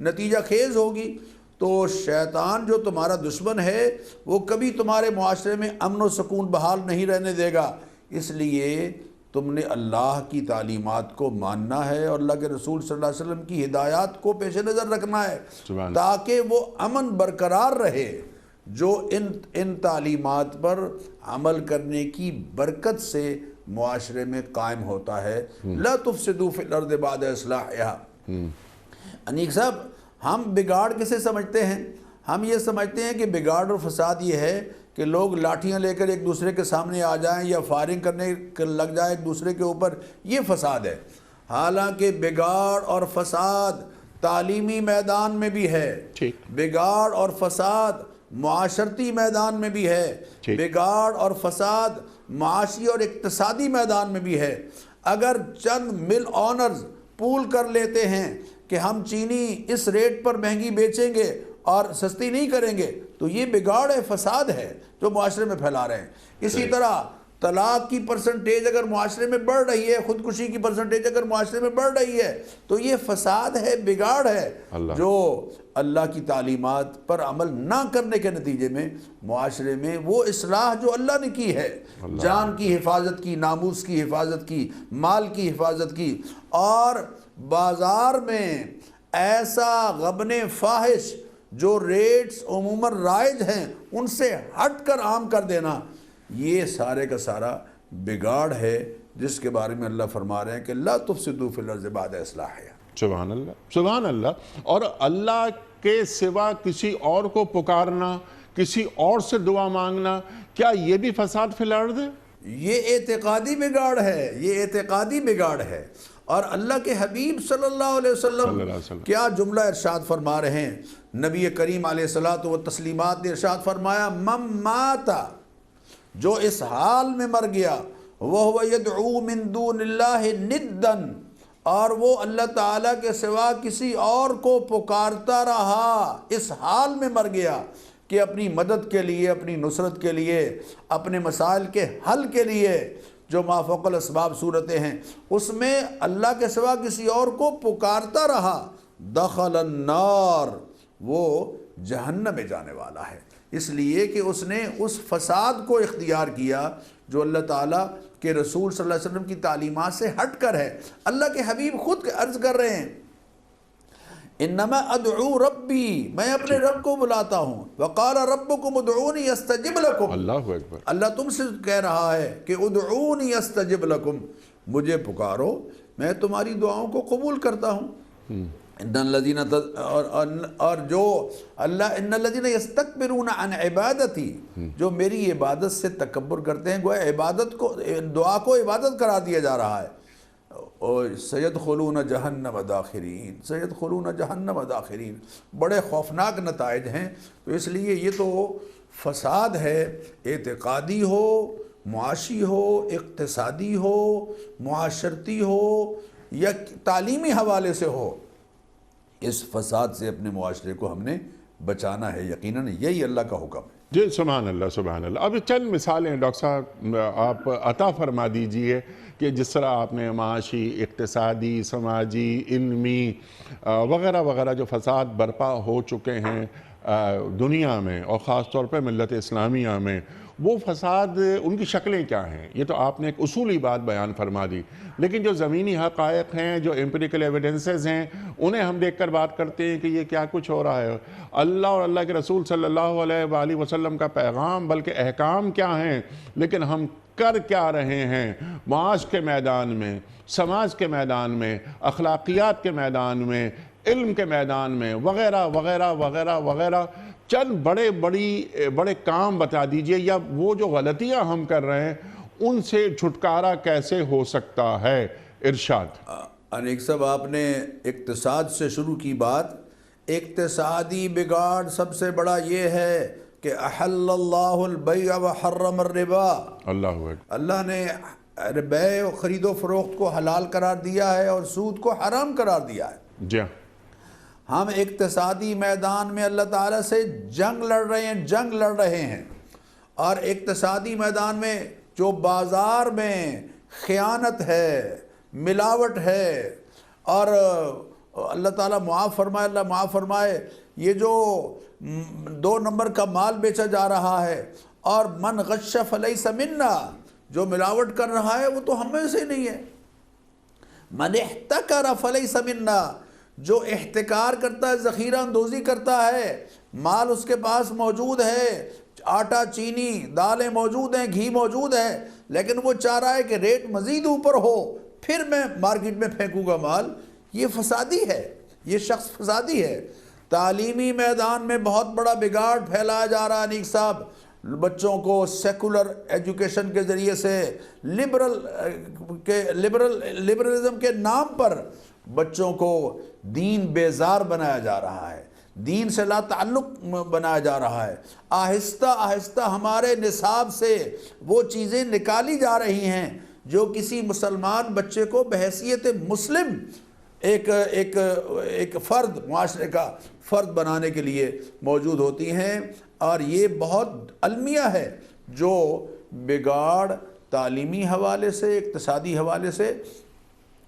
نتیجہ خیز ہوگی۔ تو شیطان جو تمہارا دشمن ہے وہ کبھی تمہارے معاشرے میں امن و سکون بحال نہیں رہنے دے گا، اس لیے تم نے اللہ کی تعلیمات کو ماننا ہے اور اللہ کے رسول صلی اللہ علیہ وسلم کی ہدایات کو پیش نظر رکھنا ہے تاکہ وہ امن برقرار رہے جو ان تعلیمات پر عمل کرنے کی برکت سے معاشرے میں قائم ہوتا ہے۔ لا تفسدوا فی الارض بعد اصلاحها۔ انیق صاحب، ہم بگاڑ کسے سمجھتے ہیں؟ ہم یہ سمجھتے ہیں کہ بگاڑ اور فساد یہ ہے کہ لوگ لاٹھیاں لے کر ایک دوسرے کے سامنے آ جائیں یا فائرنگ کرنے لگ جائیں ایک دوسرے کے اوپر، یہ فساد ہے۔ حالانکہ بگاڑ اور فساد تعلیمی میدان میں بھی ہے، بگاڑ اور فساد معاشرتی میدان میں بھی ہے، بگاڑ اور فساد معاشی اور اقتصادی میدان میں بھی ہے۔ اگر چند مل آنرز پول کر لیتے ہیں کہ ہم چینی اس ریٹ پر مہنگی بیچیں گے اور سستی نہیں کریں گے تو یہ بگاڑ ہے، فساد ہے جو معاشرے میں پھیلا رہے ہیں۔ اسی طرح طلاق کی پرسنٹیج اگر معاشرے میں بڑھ رہی ہے، خودکشی کی پرسنٹیج اگر معاشرے میں بڑھ رہی ہے تو یہ فساد ہے، بگاڑ ہے جو اللہ کی تعلیمات پر عمل نہ کرنے کے نتیجے میں معاشرے میں وہ اصلاح جو اللہ نے کی ہے، جان کی حفاظت کی، ناموس کی حفاظت کی، مال کی حفاظت کی، اور بازار میں ایسا غبن فاحش جو ریٹس عموماً رائج ہیں ان سے ہٹ کر عام کر دینا، یہ سارے کا سارا بگاڑ ہے جس کے بارے میں اللہ فرما رہے ہیں کہ لا تفسدوا فی الارض بعد اصلاحها۔ سبحان اللہ، سبحان اللہ۔ اور اللہ کے سوا کسی اور کو پکارنا، کسی اور سے دعا مانگنا، کیا یہ بھی فساد فی الارض ہے؟ یہ اعتقادی بگاڑ ہے، یہ اعتقادی بگاڑ ہے۔ اور اللہ کے حبیب صلی اللہ علیہ وسلم کیا جملہ ارشاد فرما رہے ہیں؟ نبی کریم علیہ الصلوۃ والتسلیمات نے ارشاد فرمایا، من مات، جو اس حال میں مر گیا، وَهُوَ يَدْعُو مِن دُونِ اللَّهِ نِدًّا، اور وہ اللہ تعالیٰ کے سوا کسی اور کو پکارتا رہا، اس حال میں مر گیا کہ اپنی مدد کے لیے، اپنی نصرت کے لیے، اپنے مسائل کے حل کے لیے جو ما فوق الاسباب صورتیں ہیں اس میں اللہ کے سوا کسی اور کو پکارتا رہا، دخل النار، وہ جہنم میں جانے والا ہے، اس لیے کہ اس نے اس فساد کو اختیار کیا جو اللہ تعالیٰ کے رسول صلی اللہ علیہ وسلم کی تعلیمات سے ہٹ کر ہے۔ اللہ کے حبیب خود عرض کر رہے ہیں، انما ادعو ربی، میں اپنے رب کو بلاتا ہوں، وقال ربکم ادعونی استجب لکم، اللہ اکبر، اللہ تم سے کہہ رہا ہے کہ ادعونی استجب لکم، مجھے پکارو میں تمہاری دعاؤں کو قبول کرتا ہوں۔ ان الذین اور جو اللہ ان الذین یستکبرون عن عبادتی، جو میری عبادت سے تکبر کرتے ہیں، گویا عبادت کو، دعا کو عبادت قرار دیا جا رہا ہے، اور سیدخلون جہنم داخرین، سیدخلون جہنم داخرین، بڑے خوفناک نتائج ہیں۔ تو اس لیے یہ تو فساد ہے، اعتقادی ہو، معاشی ہو، اقتصادی ہو، معاشرتی ہو یا تعلیمی حوالے سے ہو، اس فساد سے اپنے معاشرے کو ہم نے بچانا ہے، یقیناً یہی اللہ کا حکم ہے۔ جی سبحان اللہ، سبحان اللہ۔ اب چند مثالیں ڈاکٹر صاحب آپ عطا فرما دیجئے کہ جس طرح آپ نے معاشی، اقتصادی، سماجی، علمی وغیرہ وغیرہ جو فساد برپا ہو چکے ہیں دنیا میں اور خاص طور پہ ملت اسلامیہ میں، وہ فساد ان کی شکلیں کیا ہیں؟ یہ تو آپ نے ایک اصولی بات بیان فرما دی، لیکن جو زمینی حقائق ہیں، جو امپیریکل ایویڈنسز ہیں، انہیں ہم دیکھ کر بات کرتے ہیں کہ یہ کیا کچھ ہو رہا ہے۔ اللہ اور اللہ کے رسول صلی اللہ علیہ وآلہ وسلم کا پیغام بلکہ احکام کیا ہیں، لیکن ہم کر کیا رہے ہیں معاش کے میدان میں، سماج کے میدان میں، اخلاقیات کے میدان میں، علم کے میدان میں، وغیرہ وغیرہ وغیرہ وغیرہ۔ چند بڑے کام بتا دیجئے، یا وہ جو غلطیاں ہم کر رہے ہیں ان سے چھٹکارا کیسے ہو سکتا ہے؟ ارشاد۔ انیک صاحب، آپ نے اقتصاد سے شروع کی بات۔ اقتصادی بگاڑ سب سے بڑا یہ ہے کہ احل اللہ البیع وحرم الربا، اللہ اللہ نے بیع و خرید و فروخت کو حلال قرار دیا ہے اور سود کو حرام قرار دیا ہے۔ جی ہم اقتصادی میدان میں اللہ تعالیٰ سے جنگ لڑ رہے ہیں اور اقتصادی میدان میں جو بازار میں خیانت ہے، ملاوٹ ہے، اور اللہ تعالیٰ معاف فرمائے یہ جو 2 نمبر کا مال بیچا جا رہا ہے، اور من غش فلیس منا، جو ملاوٹ کر رہا ہے وہ تو ہم میں سے نہیں ہے۔ من احتکر فلیس منا، جو احتکار کرتا ہے، ذخیرہ اندوزی کرتا ہے، مال اس کے پاس موجود ہے، آٹا، چینی، دالیں موجود ہیں، گھی موجود ہے، لیکن وہ چاہ رہا ہے کہ ریٹ مزید اوپر ہو پھر میں مارکیٹ میں پھینکوں گا مال، یہ فسادی ہے، یہ شخص فسادی ہے۔ تعلیمی میدان میں بہت بڑا بگاڑ پھیلایا جا رہا ہے انیق صاحب، بچوں کو سیکولر ایجوکیشن کے ذریعے سے لبرلزم کے نام پر بچوں کو دین بیزار بنایا جا رہا ہے، دین سے لا تعلق بنایا جا رہا ہے۔ آہستہ آہستہ ہمارے نصاب سے وہ چیزیں نکالی جا رہی ہیں جو کسی مسلمان بچے کو بحیثیت مسلم ایک فرد، معاشرے کا فرد بنانے کے لیے موجود ہوتی ہیں، اور یہ بہت المیہ ہے جو بگاڑ تعلیمی حوالے سے، اقتصادی حوالے سے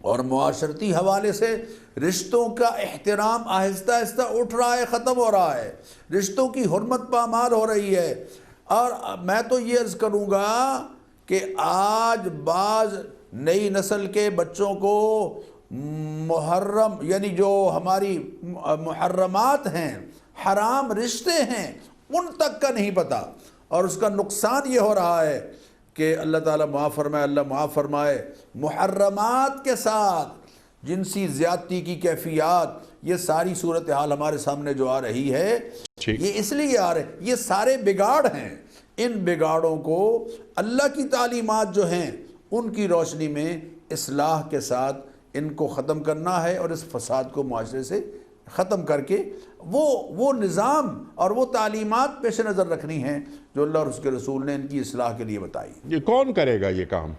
اور معاشرتی حوالے سے رشتوں کا احترام آہستہ آہستہ اٹھ رہا ہے، ختم ہو رہا ہے، رشتوں کی حرمت پامال ہو رہی ہے۔ اور میں تو یہ عرض کروں گا کہ آج بعض نئی نسل کے بچوں کو محرم، یعنی جو ہماری محرمات ہیں، حرام رشتے ہیں، ان تک کا نہیں پتہ، اور اس کا نقصان یہ ہو رہا ہے کہ اللہ تعالیٰ معاف فرمائے، محرمات کے ساتھ جنسی زیادتی کی کیفیات، یہ ساری صورتحال ہمارے سامنے جو آ رہی ہے، یہ اس لیے آ رہے، یہ سارے بگاڑ ہیں۔ ان بگاڑوں کو اللہ کی تعلیمات جو ہیں ان کی روشنی میں اصلاح کے ساتھ ان کو ختم کرنا ہے، اور اس فساد کو معاشرے سے ختم کر کے وہ نظام اور وہ تعلیمات پیش نظر رکھنی ہیں جو اللہ اور اس کے رسول نے ان کی اصلاح کے لیے بتائی۔ یہ کون کرے گا یہ کام؟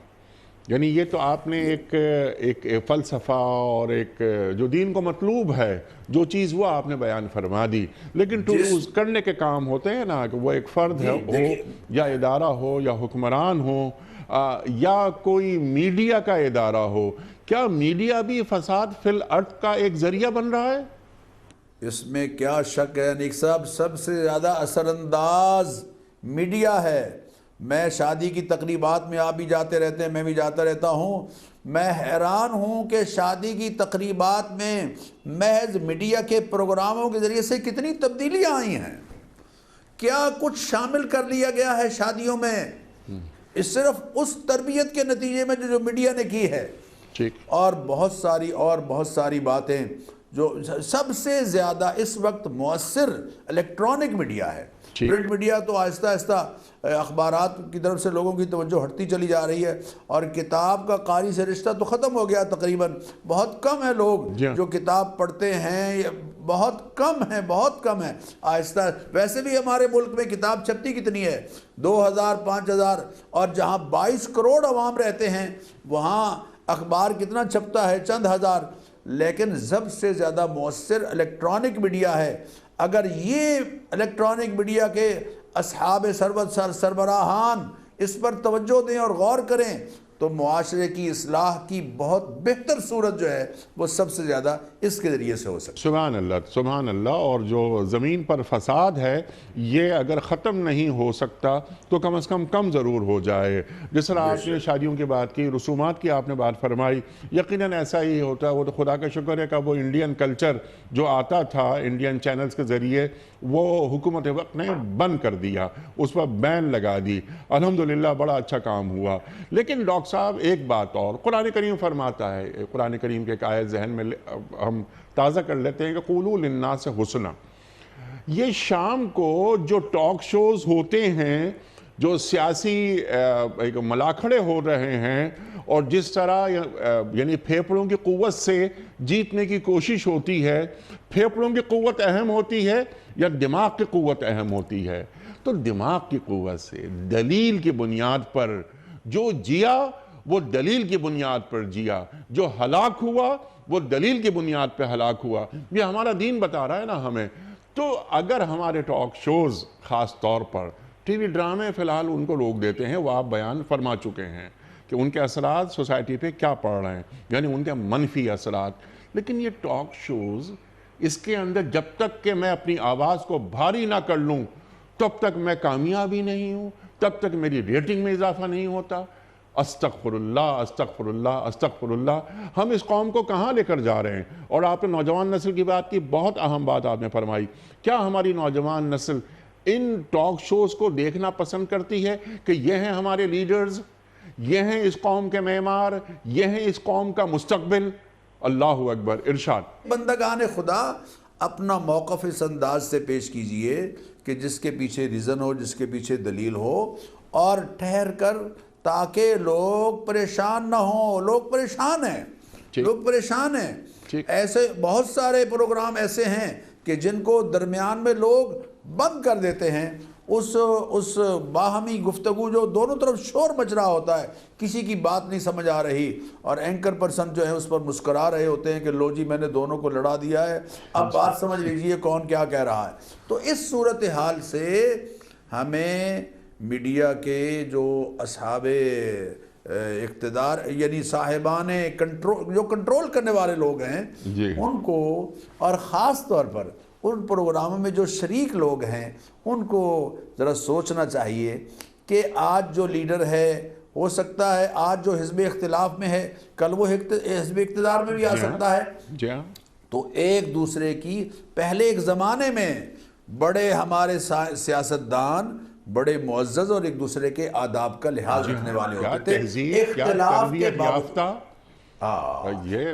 یعنی یہ تو آپ نے ایک فلسفہ اور ایک جو دین کو مطلوب ہے جو چیز وہ آپ نے بیان فرما دی، لیکن ٹولز کرنے کے کام ہوتے ہیں نا، کہ وہ ایک فرد ہے ہو یا ادارہ ہو یا حکمران ہو یا کوئی میڈیا کا ادارہ ہو، کیا میڈیا بھی فساد فی الارض کا ایک ذریعہ بن رہا ہے؟ اس میں کیا شک ہے انیق صاحب، سب سے زیادہ اثر انداز میڈیا ہے۔ میں شادی کی تقریبات میں آپ بھی جاتے رہتے ہیں، میں بھی جاتا رہتا ہوں، میں حیران ہوں کہ شادی کی تقریبات میں محض میڈیا کے پروگراموں کے ذریعے سے کتنی تبدیلیاں آئی ہیں، کیا کچھ شامل کر لیا گیا ہے شادیوں میں، اس صرف اس تربیت کے نتیجے میں جو میڈیا نے کی ہے، اور بہت ساری باتیں جو سب سے زیادہ اس وقت مؤثر الیکٹرانک میڈیا ہے۔ پرنٹ میڈیا تو آہستہ آہستہ اخبارات کی طرف سے لوگوں کی توجہ ہٹتی چلی جا رہی ہے، اور کتاب کا قاری سے رشتہ تو ختم ہو گیا تقریباً، بہت کم ہیں لوگ جو کتاب پڑھتے ہیں، بہت کم ہیں آہستہ۔ ویسے بھی ہمارے ملک میں کتاب چھپتی کتنی ہے، 2000 5000، اور جہاں 22 کروڑ عوام رہتے ہیں وہاں اخبار کتنا چھپتا ہے، چند ہزار، لیکن سب سے زیادہ مؤثر الیکٹرانک میڈیا ہے۔ اگر یہ الیکٹرانک میڈیا کے اصحاب سربراہان اس پر توجہ دیں اور غور کریں تو معاشرے کی اصلاح کی بہت بہتر صورت جو ہے وہ سب سے زیادہ اس کے ذریعے سے ہو سکتی ہے۔ سبحان اللہ۔ اور جو زمین پر فساد ہے یہ اگر ختم نہیں ہو سکتا تو کم از کم ضرور ہو جائے۔ جس طرح آپ نے شادیوں کی بات کی، رسومات کی آپ نے بات فرمائی، یقیناً ایسا ہی ہوتا ہے۔ وہ تو خدا کا شکر ہے کہ وہ انڈین کلچر جو آتا تھا انڈین چینلز کے ذریعے وہ حکومت وقت نے بند کر دیا، اس پر بین لگا دی، الحمدللہ بڑا اچھا کام ہوا۔ لیکن ڈاکٹر صاحب ایک بات اور، قرآن کریم فرماتا ہے، قرآن کریم کے ایک آیت ذہن میں ہم تازہ کر لیتے ہیں کہ قولوا للناس حسنا۔ یہ شام کو جو ٹاک شوز ہوتے ہیں، جو سیاسی ملاکھڑے ہو رہے ہیں، اور جس طرح یعنی پھیپھڑوں کی قوت سے جیتنے کی کوشش ہوتی ہے، پھیپھڑوں کی قوت اہم ہوتی ہے یا دماغ کی قوت اہم ہوتی ہے؟ تو دماغ کی قوت سے، دلیل کی بنیاد پر جو جیا وہ دلیل کی بنیاد پر جیا، جو ہلاک ہوا وہ دلیل کی بنیاد پہ ہلاک ہوا۔ یہ ہمارا دین بتا رہا ہے نا ہمیں۔ تو اگر ہمارے ٹاک شوز خاص طور پر ٹی وی ڈرامے فی الحال ان کو روک دیتے ہیں، وہ آپ بیان فرما چکے ہیں کہ ان کے اثرات سوسائٹی پہ کیا پڑ رہے ہیں، یعنی ان کے منفی اثرات، لیکن یہ ٹاک شوز اس کے اندر جب تک کہ میں اپنی آواز کو بھاری نہ کر لوں تب تک میں کامیاب ہی نہیں ہوں، تب تک میری ریٹنگ میں اضافہ نہیں ہوتا۔ استغفر اللہ استغفر اللہ استغفر اللہ، ہم اس قوم کو کہاں لے کر جا رہے ہیں؟ اور آپ نے نوجوان نسل کی بات کی، بہت اہم بات آپ نے فرمائی۔ کیا ہماری نوجوان نسل ان ٹاک شوز کو دیکھنا پسند کرتی ہے کہ یہ ہیں ہمارے لیڈرز، یہ ہیں اس قوم کے معمار، یہ ہیں اس قوم کا مستقبل؟ اللہ اکبر۔ ارشاد۔ بندگان خدا اپنا موقف اس انداز سے پیش کیجئے کہ جس کے پیچھے ریزن ہو، جس کے پیچھے دلیل ہو، اور ٹھہر کر، تاکہ لوگ پریشان نہ ہوں۔ لوگ پریشان ہیں، لوگ پریشان ہیں۔ ایسے بہت سارے پروگرام ایسے ہیں کہ جن کو درمیان میں لوگ بند کر دیتے ہیں۔ اس باہمی گفتگو جو دونوں طرف شور مچ رہا ہوتا ہے، کسی کی بات نہیں سمجھ آ رہی، اور اینکر پرسن جو ہے اس پر مسکرا رہے ہوتے ہیں کہ لو جی میں نے دونوں کو لڑا دیا ہے، اب بات سمجھ لیجئے کون کیا کہہ رہا ہے۔ تو اس صورتحال سے ہمیں میڈیا کے جو اصحاب اقتدار، یعنی صاحبان کنٹرول، جو کنٹرول کرنے والے لوگ ہیں، ان کو، اور خاص طور پر ان پروگراموں میں جو شریک لوگ ہیں، ان کو ذرا سوچنا چاہیے کہ آج جو لیڈر ہے، ہو سکتا ہے آج جو حزب اختلاف میں ہے کل وہ حزب اقتدار میں بھی آ سکتا ہے۔ تو ایک دوسرے کی، پہلے ایک زمانے میں بڑے ہمارے سیاستدان بڑے معزز اور ایک دوسرے کے آداب کا لحاظ رکھنے والے ہوتے تھے۔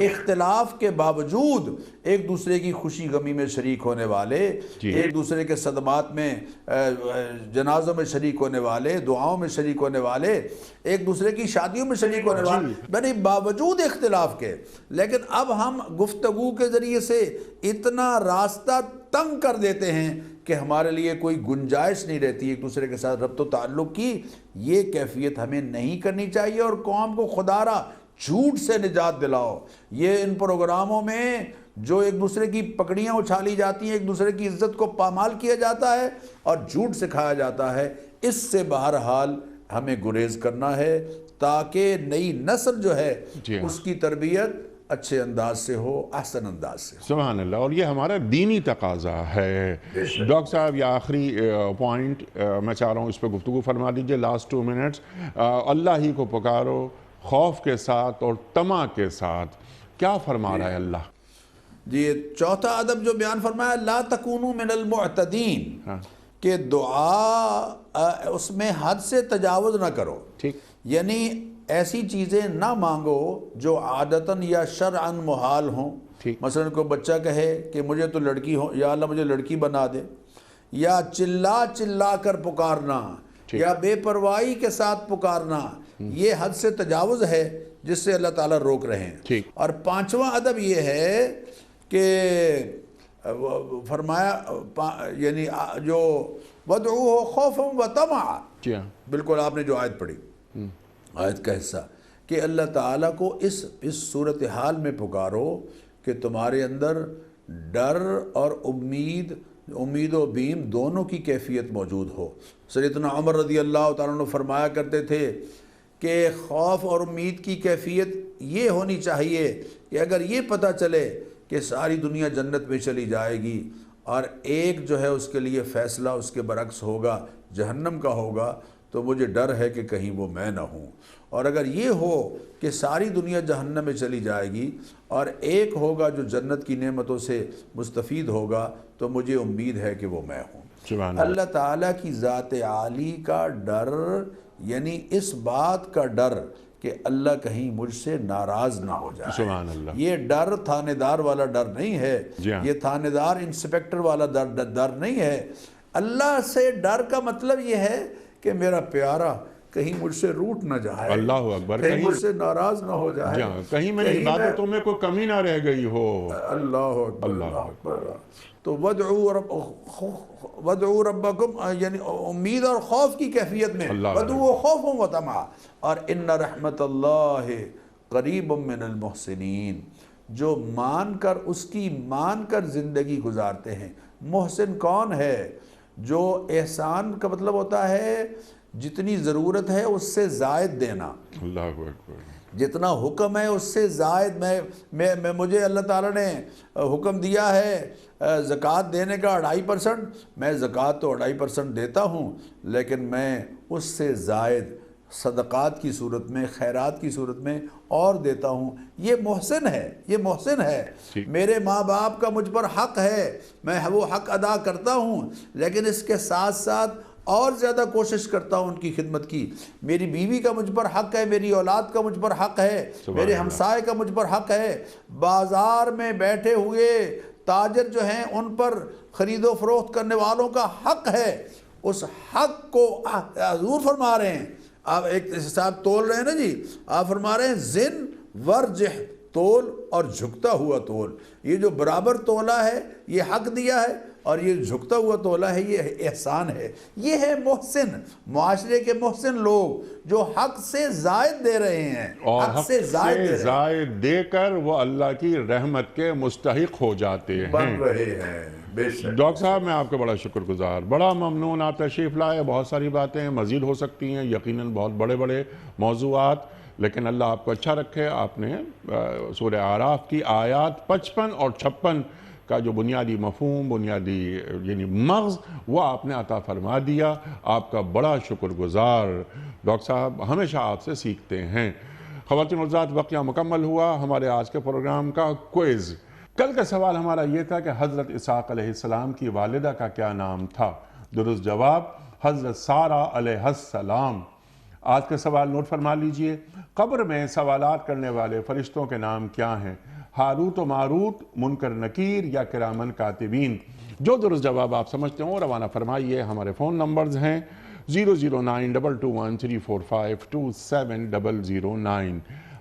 اختلاف کے باوجود ایک دوسرے کی خوشی غمی میں شریک ہونے والے، ایک دوسرے کے صدمات میں، جنازوں میں شریک ہونے والے، دعاؤں میں شریک ہونے والے، ایک دوسرے کی شادیوں میں شریک ہونے والے، یعنی باوجود اختلاف کے۔ لیکن اب ہم گفتگو کے ذریعے سے اتنا راستہ تنگ کر دیتے ہیں کہ ہمارے لیے کوئی گنجائش نہیں رہتی ایک دوسرے کے ساتھ ربط و تعلق کی۔ یہ کیفیت ہمیں نہیں کرنی چاہیے، اور قوم کو خدا را جھوٹ سے نجات دلاؤ۔ یہ ان پروگراموں میں جو ایک دوسرے کی پکڑیاں اچھالی جاتی ہیں، ایک دوسرے کی عزت کو پامال کیا جاتا ہے اور جھوٹ سکھایا جاتا ہے، اس سے بہرحال ہمیں گریز کرنا ہے تاکہ نئی نسل جو ہے اس کی تربیت اچھے انداز سے ہو، احسن انداز سے۔ سبحان اللہ۔ اور یہ ہمارا دینی تقاضا ہے۔ ڈاکٹر صاحب، یہ آخری پوائنٹ میں چاہ رہا ہوں، اس پہ گفتگو فرما دیجئے، لاسٹ 2 منٹس۔ اللہ ہی کو پکارو خوف کے ساتھ اور طمع کے ساتھ، کیا فرما رہا ہے اللہ؟ جی، چوتھا ادب جو بیان فرمایا، لا تکونوا من المعتدین، کہ دعا اس میں حد سے تجاوز نہ کرو۔ یعنی ایسی چیزیں نہ مانگو جو عادتاً یا شرعاً محال ہوں۔ مثلا کوئی بچہ کہے کہ مجھے تو لڑکی ہو، یا اللہ مجھے لڑکی بنا دے، یا چلا چلا کر پکارنا، یا بے پرواہی کے ساتھ پکارنا، یہ حد سے تجاوز ہے جس سے اللہ تعالیٰ روک رہے ہیں۔ اور 5واں ادب یہ ہے کہ فرمایا، یعنی جو وَادْعُوهُ خَوْفًا وَطَمَعًا، بالکل آپ نے جو آیت پڑھی، آیت کا حصہ، کہ اللہ تعالیٰ کو اس صورتحال میں پکارو کہ تمہارے اندر ڈر اور امید و بیم دونوں کی کیفیت موجود ہو۔ سیدنا عمر رضی اللہ تعالیٰ عنہ فرمایا کرتے تھے کہ خوف اور امید کی کیفیت یہ ہونی چاہیے کہ اگر یہ پتہ چلے کہ ساری دنیا جنت میں چلی جائے گی اور ایک جو ہے اس کے لیے فیصلہ اس کے برعکس ہوگا، جہنم کا ہوگا، تو مجھے ڈر ہے کہ کہیں وہ میں نہ ہوں۔ اور اگر یہ ہو کہ ساری دنیا جہنم میں چلی جائے گی اور ایک ہوگا جو جنت کی نعمتوں سے مستفید ہوگا، تو مجھے امید ہے کہ وہ میں ہوں۔ اللہ تعالیٰ کی ذات عالی کا ڈر، یعنی اس بات کا ڈر کہ اللہ کہیں مجھ سے ناراض نہ ہو جائے۔ سبحان اللہ۔ یہ ڈر تھانے دار والا ڈر نہیں ہے، یہ تھانے دار انسپیکٹر والا ڈر نہیں ہے۔ اللہ سے ڈر کا مطلب یہ ہے کہ میرا پیارا کہیں مجھ سے روٹ نہ جائے، اللہ اکبر، کہیں مجھ سے ناراض نہ ہو جائے، کہیں میری عبادتوں میں کوئی کمی نہ رہ گئی ہو۔ اللہ اکبر، اللہ اکبر۔ تو وَادْعُوا رَبَّكُمْ، یعنی امید اور خوف کی کیفیت میں، وَادْعُوا خَوْفًا وَطَمَعًا، اور اِنَّ رحمت اللہ قریب من المحسنین، جو مان کر، اس کی مان کر زندگی گزارتے ہیں۔ محسن کون ہے؟ جو احسان کا مطلب ہوتا ہے جتنی ضرورت ہے اس سے زائد دینا، اللہ اکبر، جتنا حکم ہے اس سے زائد۔ مجھے اللہ تعالیٰ نے حکم دیا ہے زکوٰۃ دینے کا 2.5%، میں زکوٰۃ تو 2.5% دیتا ہوں، لیکن میں اس سے زائد صدقات کی صورت میں، خیرات کی صورت میں اور دیتا ہوں۔ یہ محسن ہے، یہ محسن ہے۔ میرے ماں باپ کا مجھ پر حق ہے، میں وہ حق ادا کرتا ہوں، لیکن اس کے ساتھ ساتھ اور زیادہ کوشش کرتا ہوں ان کی خدمت کی۔ میری بیوی کا مجھ پر حق ہے، میری اولاد کا مجھ پر حق ہے، میرے ہمسائے کا مجھ پر حق ہے، بازار میں بیٹھے ہوئے تاجر جو ہیں ان پر خرید و فروخت کرنے والوں کا حق ہے۔ اس حق کو حضور فرما رہے ہیں، آپ ایک حساب تول رہے ہیں نا جی، آپ فرما رہے ہیں زن ورجح، تول اور جھکتا ہوا تول۔ یہ جو برابر تولا ہے یہ حق دیا ہے، اور یہ جھکتا ہوا تولا ہے یہ احسان ہے۔ یہ ہے محسن، معاشرے کے محسن لوگ جو حق سے زائد دے رہے ہیں، اور حق سے زائد دے کر وہ اللہ کی رحمت کے مستحق ہو جاتے ہیں، بن رہے ہیں۔ بے شک ڈاکٹر صاحب، میں آپ کا بڑا شکر گزار، بڑا ممنون، آپ تشریف لائے۔ بہت ساری باتیں مزید ہو سکتی ہیں، یقیناً بہت بڑے بڑے موضوعات، لیکن اللہ آپ کو اچھا رکھے۔ آپ نے سورہ اعراف کی آیات 55 اور 56 کا جو بنیادی مفہوم، بنیادی یعنی مغز، وہ آپ نے عطا فرما دیا۔ آپ کا بڑا شکر گزار ڈاکٹر صاحب، ہمیشہ آپ سے سیکھتے ہیں۔ خواتین و حضرات، وقت یہاں مکمل ہوا ہمارے آج کے پروگرام کا کوئز۔ کل کا سوال ہمارا یہ تھا کہ حضرت اسحاق علیہ السلام کی والدہ کا کیا نام تھا؟ درست جواب حضرت سارہ علیہ السلام۔ آج کا سوال نوٹ فرما لیجئے، قبر میں سوالات کرنے والے فرشتوں کے نام کیا ہیں؟ ہاروت و ماروت، منکر نکیر یا کرامن کاتبین؟ جو درست جواب آپ سمجھتے ہوں روانہ فرمائیے۔ ہمارے فون نمبرز ہیں 009221345270009،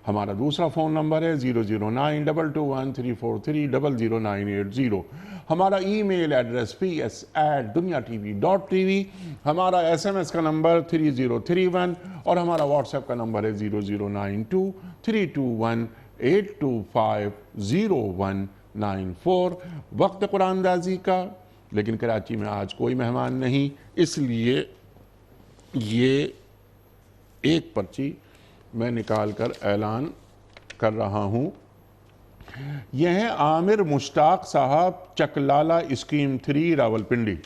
ہمارا دوسرا فون نمبر ہے 009221343000980، ہمارا ای میل ایڈریس ps@duniatv.tv، ہمارا SMS کا نمبر 3031، اور ہمارا واٹس ایپ کا نمبر ہے 009232182500194۔ وقت قرآن اندازی کا، لیکن کراچی میں آج کوئی مہمان نہیں، اس لیے یہ ایک پرچی میں نکال کر اعلان کر رہا ہوں۔ یہ ہیں عامر مشتاق صاحب، چکلالہ اسکیم 3، راولپنڈی۔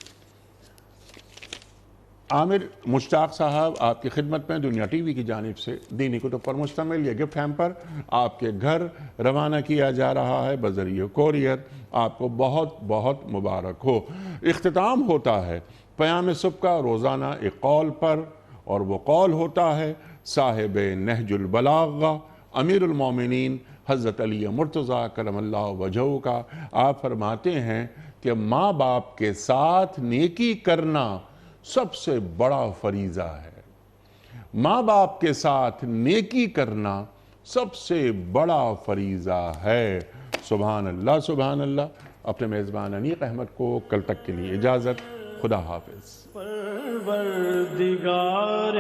عامر مشتاق صاحب آپ کی خدمت میں دنیا ٹی وی کی جانب سے دینی کتب پر مشتمل یہ گفٹ ہیمپر آپ کے گھر روانہ کیا جا رہا ہے بذریعہ کوریئر۔ آپ کو بہت بہت مبارک ہو۔ اختتام ہوتا ہے پیام صبح کا روزانہ ایک قول پر، اور وہ قول ہوتا ہے صاحب نہج البلاغہ امیر المومنین حضرت علی مرتضیٰ کرم اللہ وجہہ کا۔ آپ فرماتے ہیں کہ ماں باپ کے ساتھ نیکی کرنا سب سے بڑا فریضہ ہے۔ ماں باپ کے ساتھ نیکی کرنا سب سے بڑا فریضہ ہے۔ سبحان اللہ، سبحان اللہ۔ اپنے میزبان انیق احمد کو کل تک کے لیے اجازت، خدا حافظ۔ پروردگار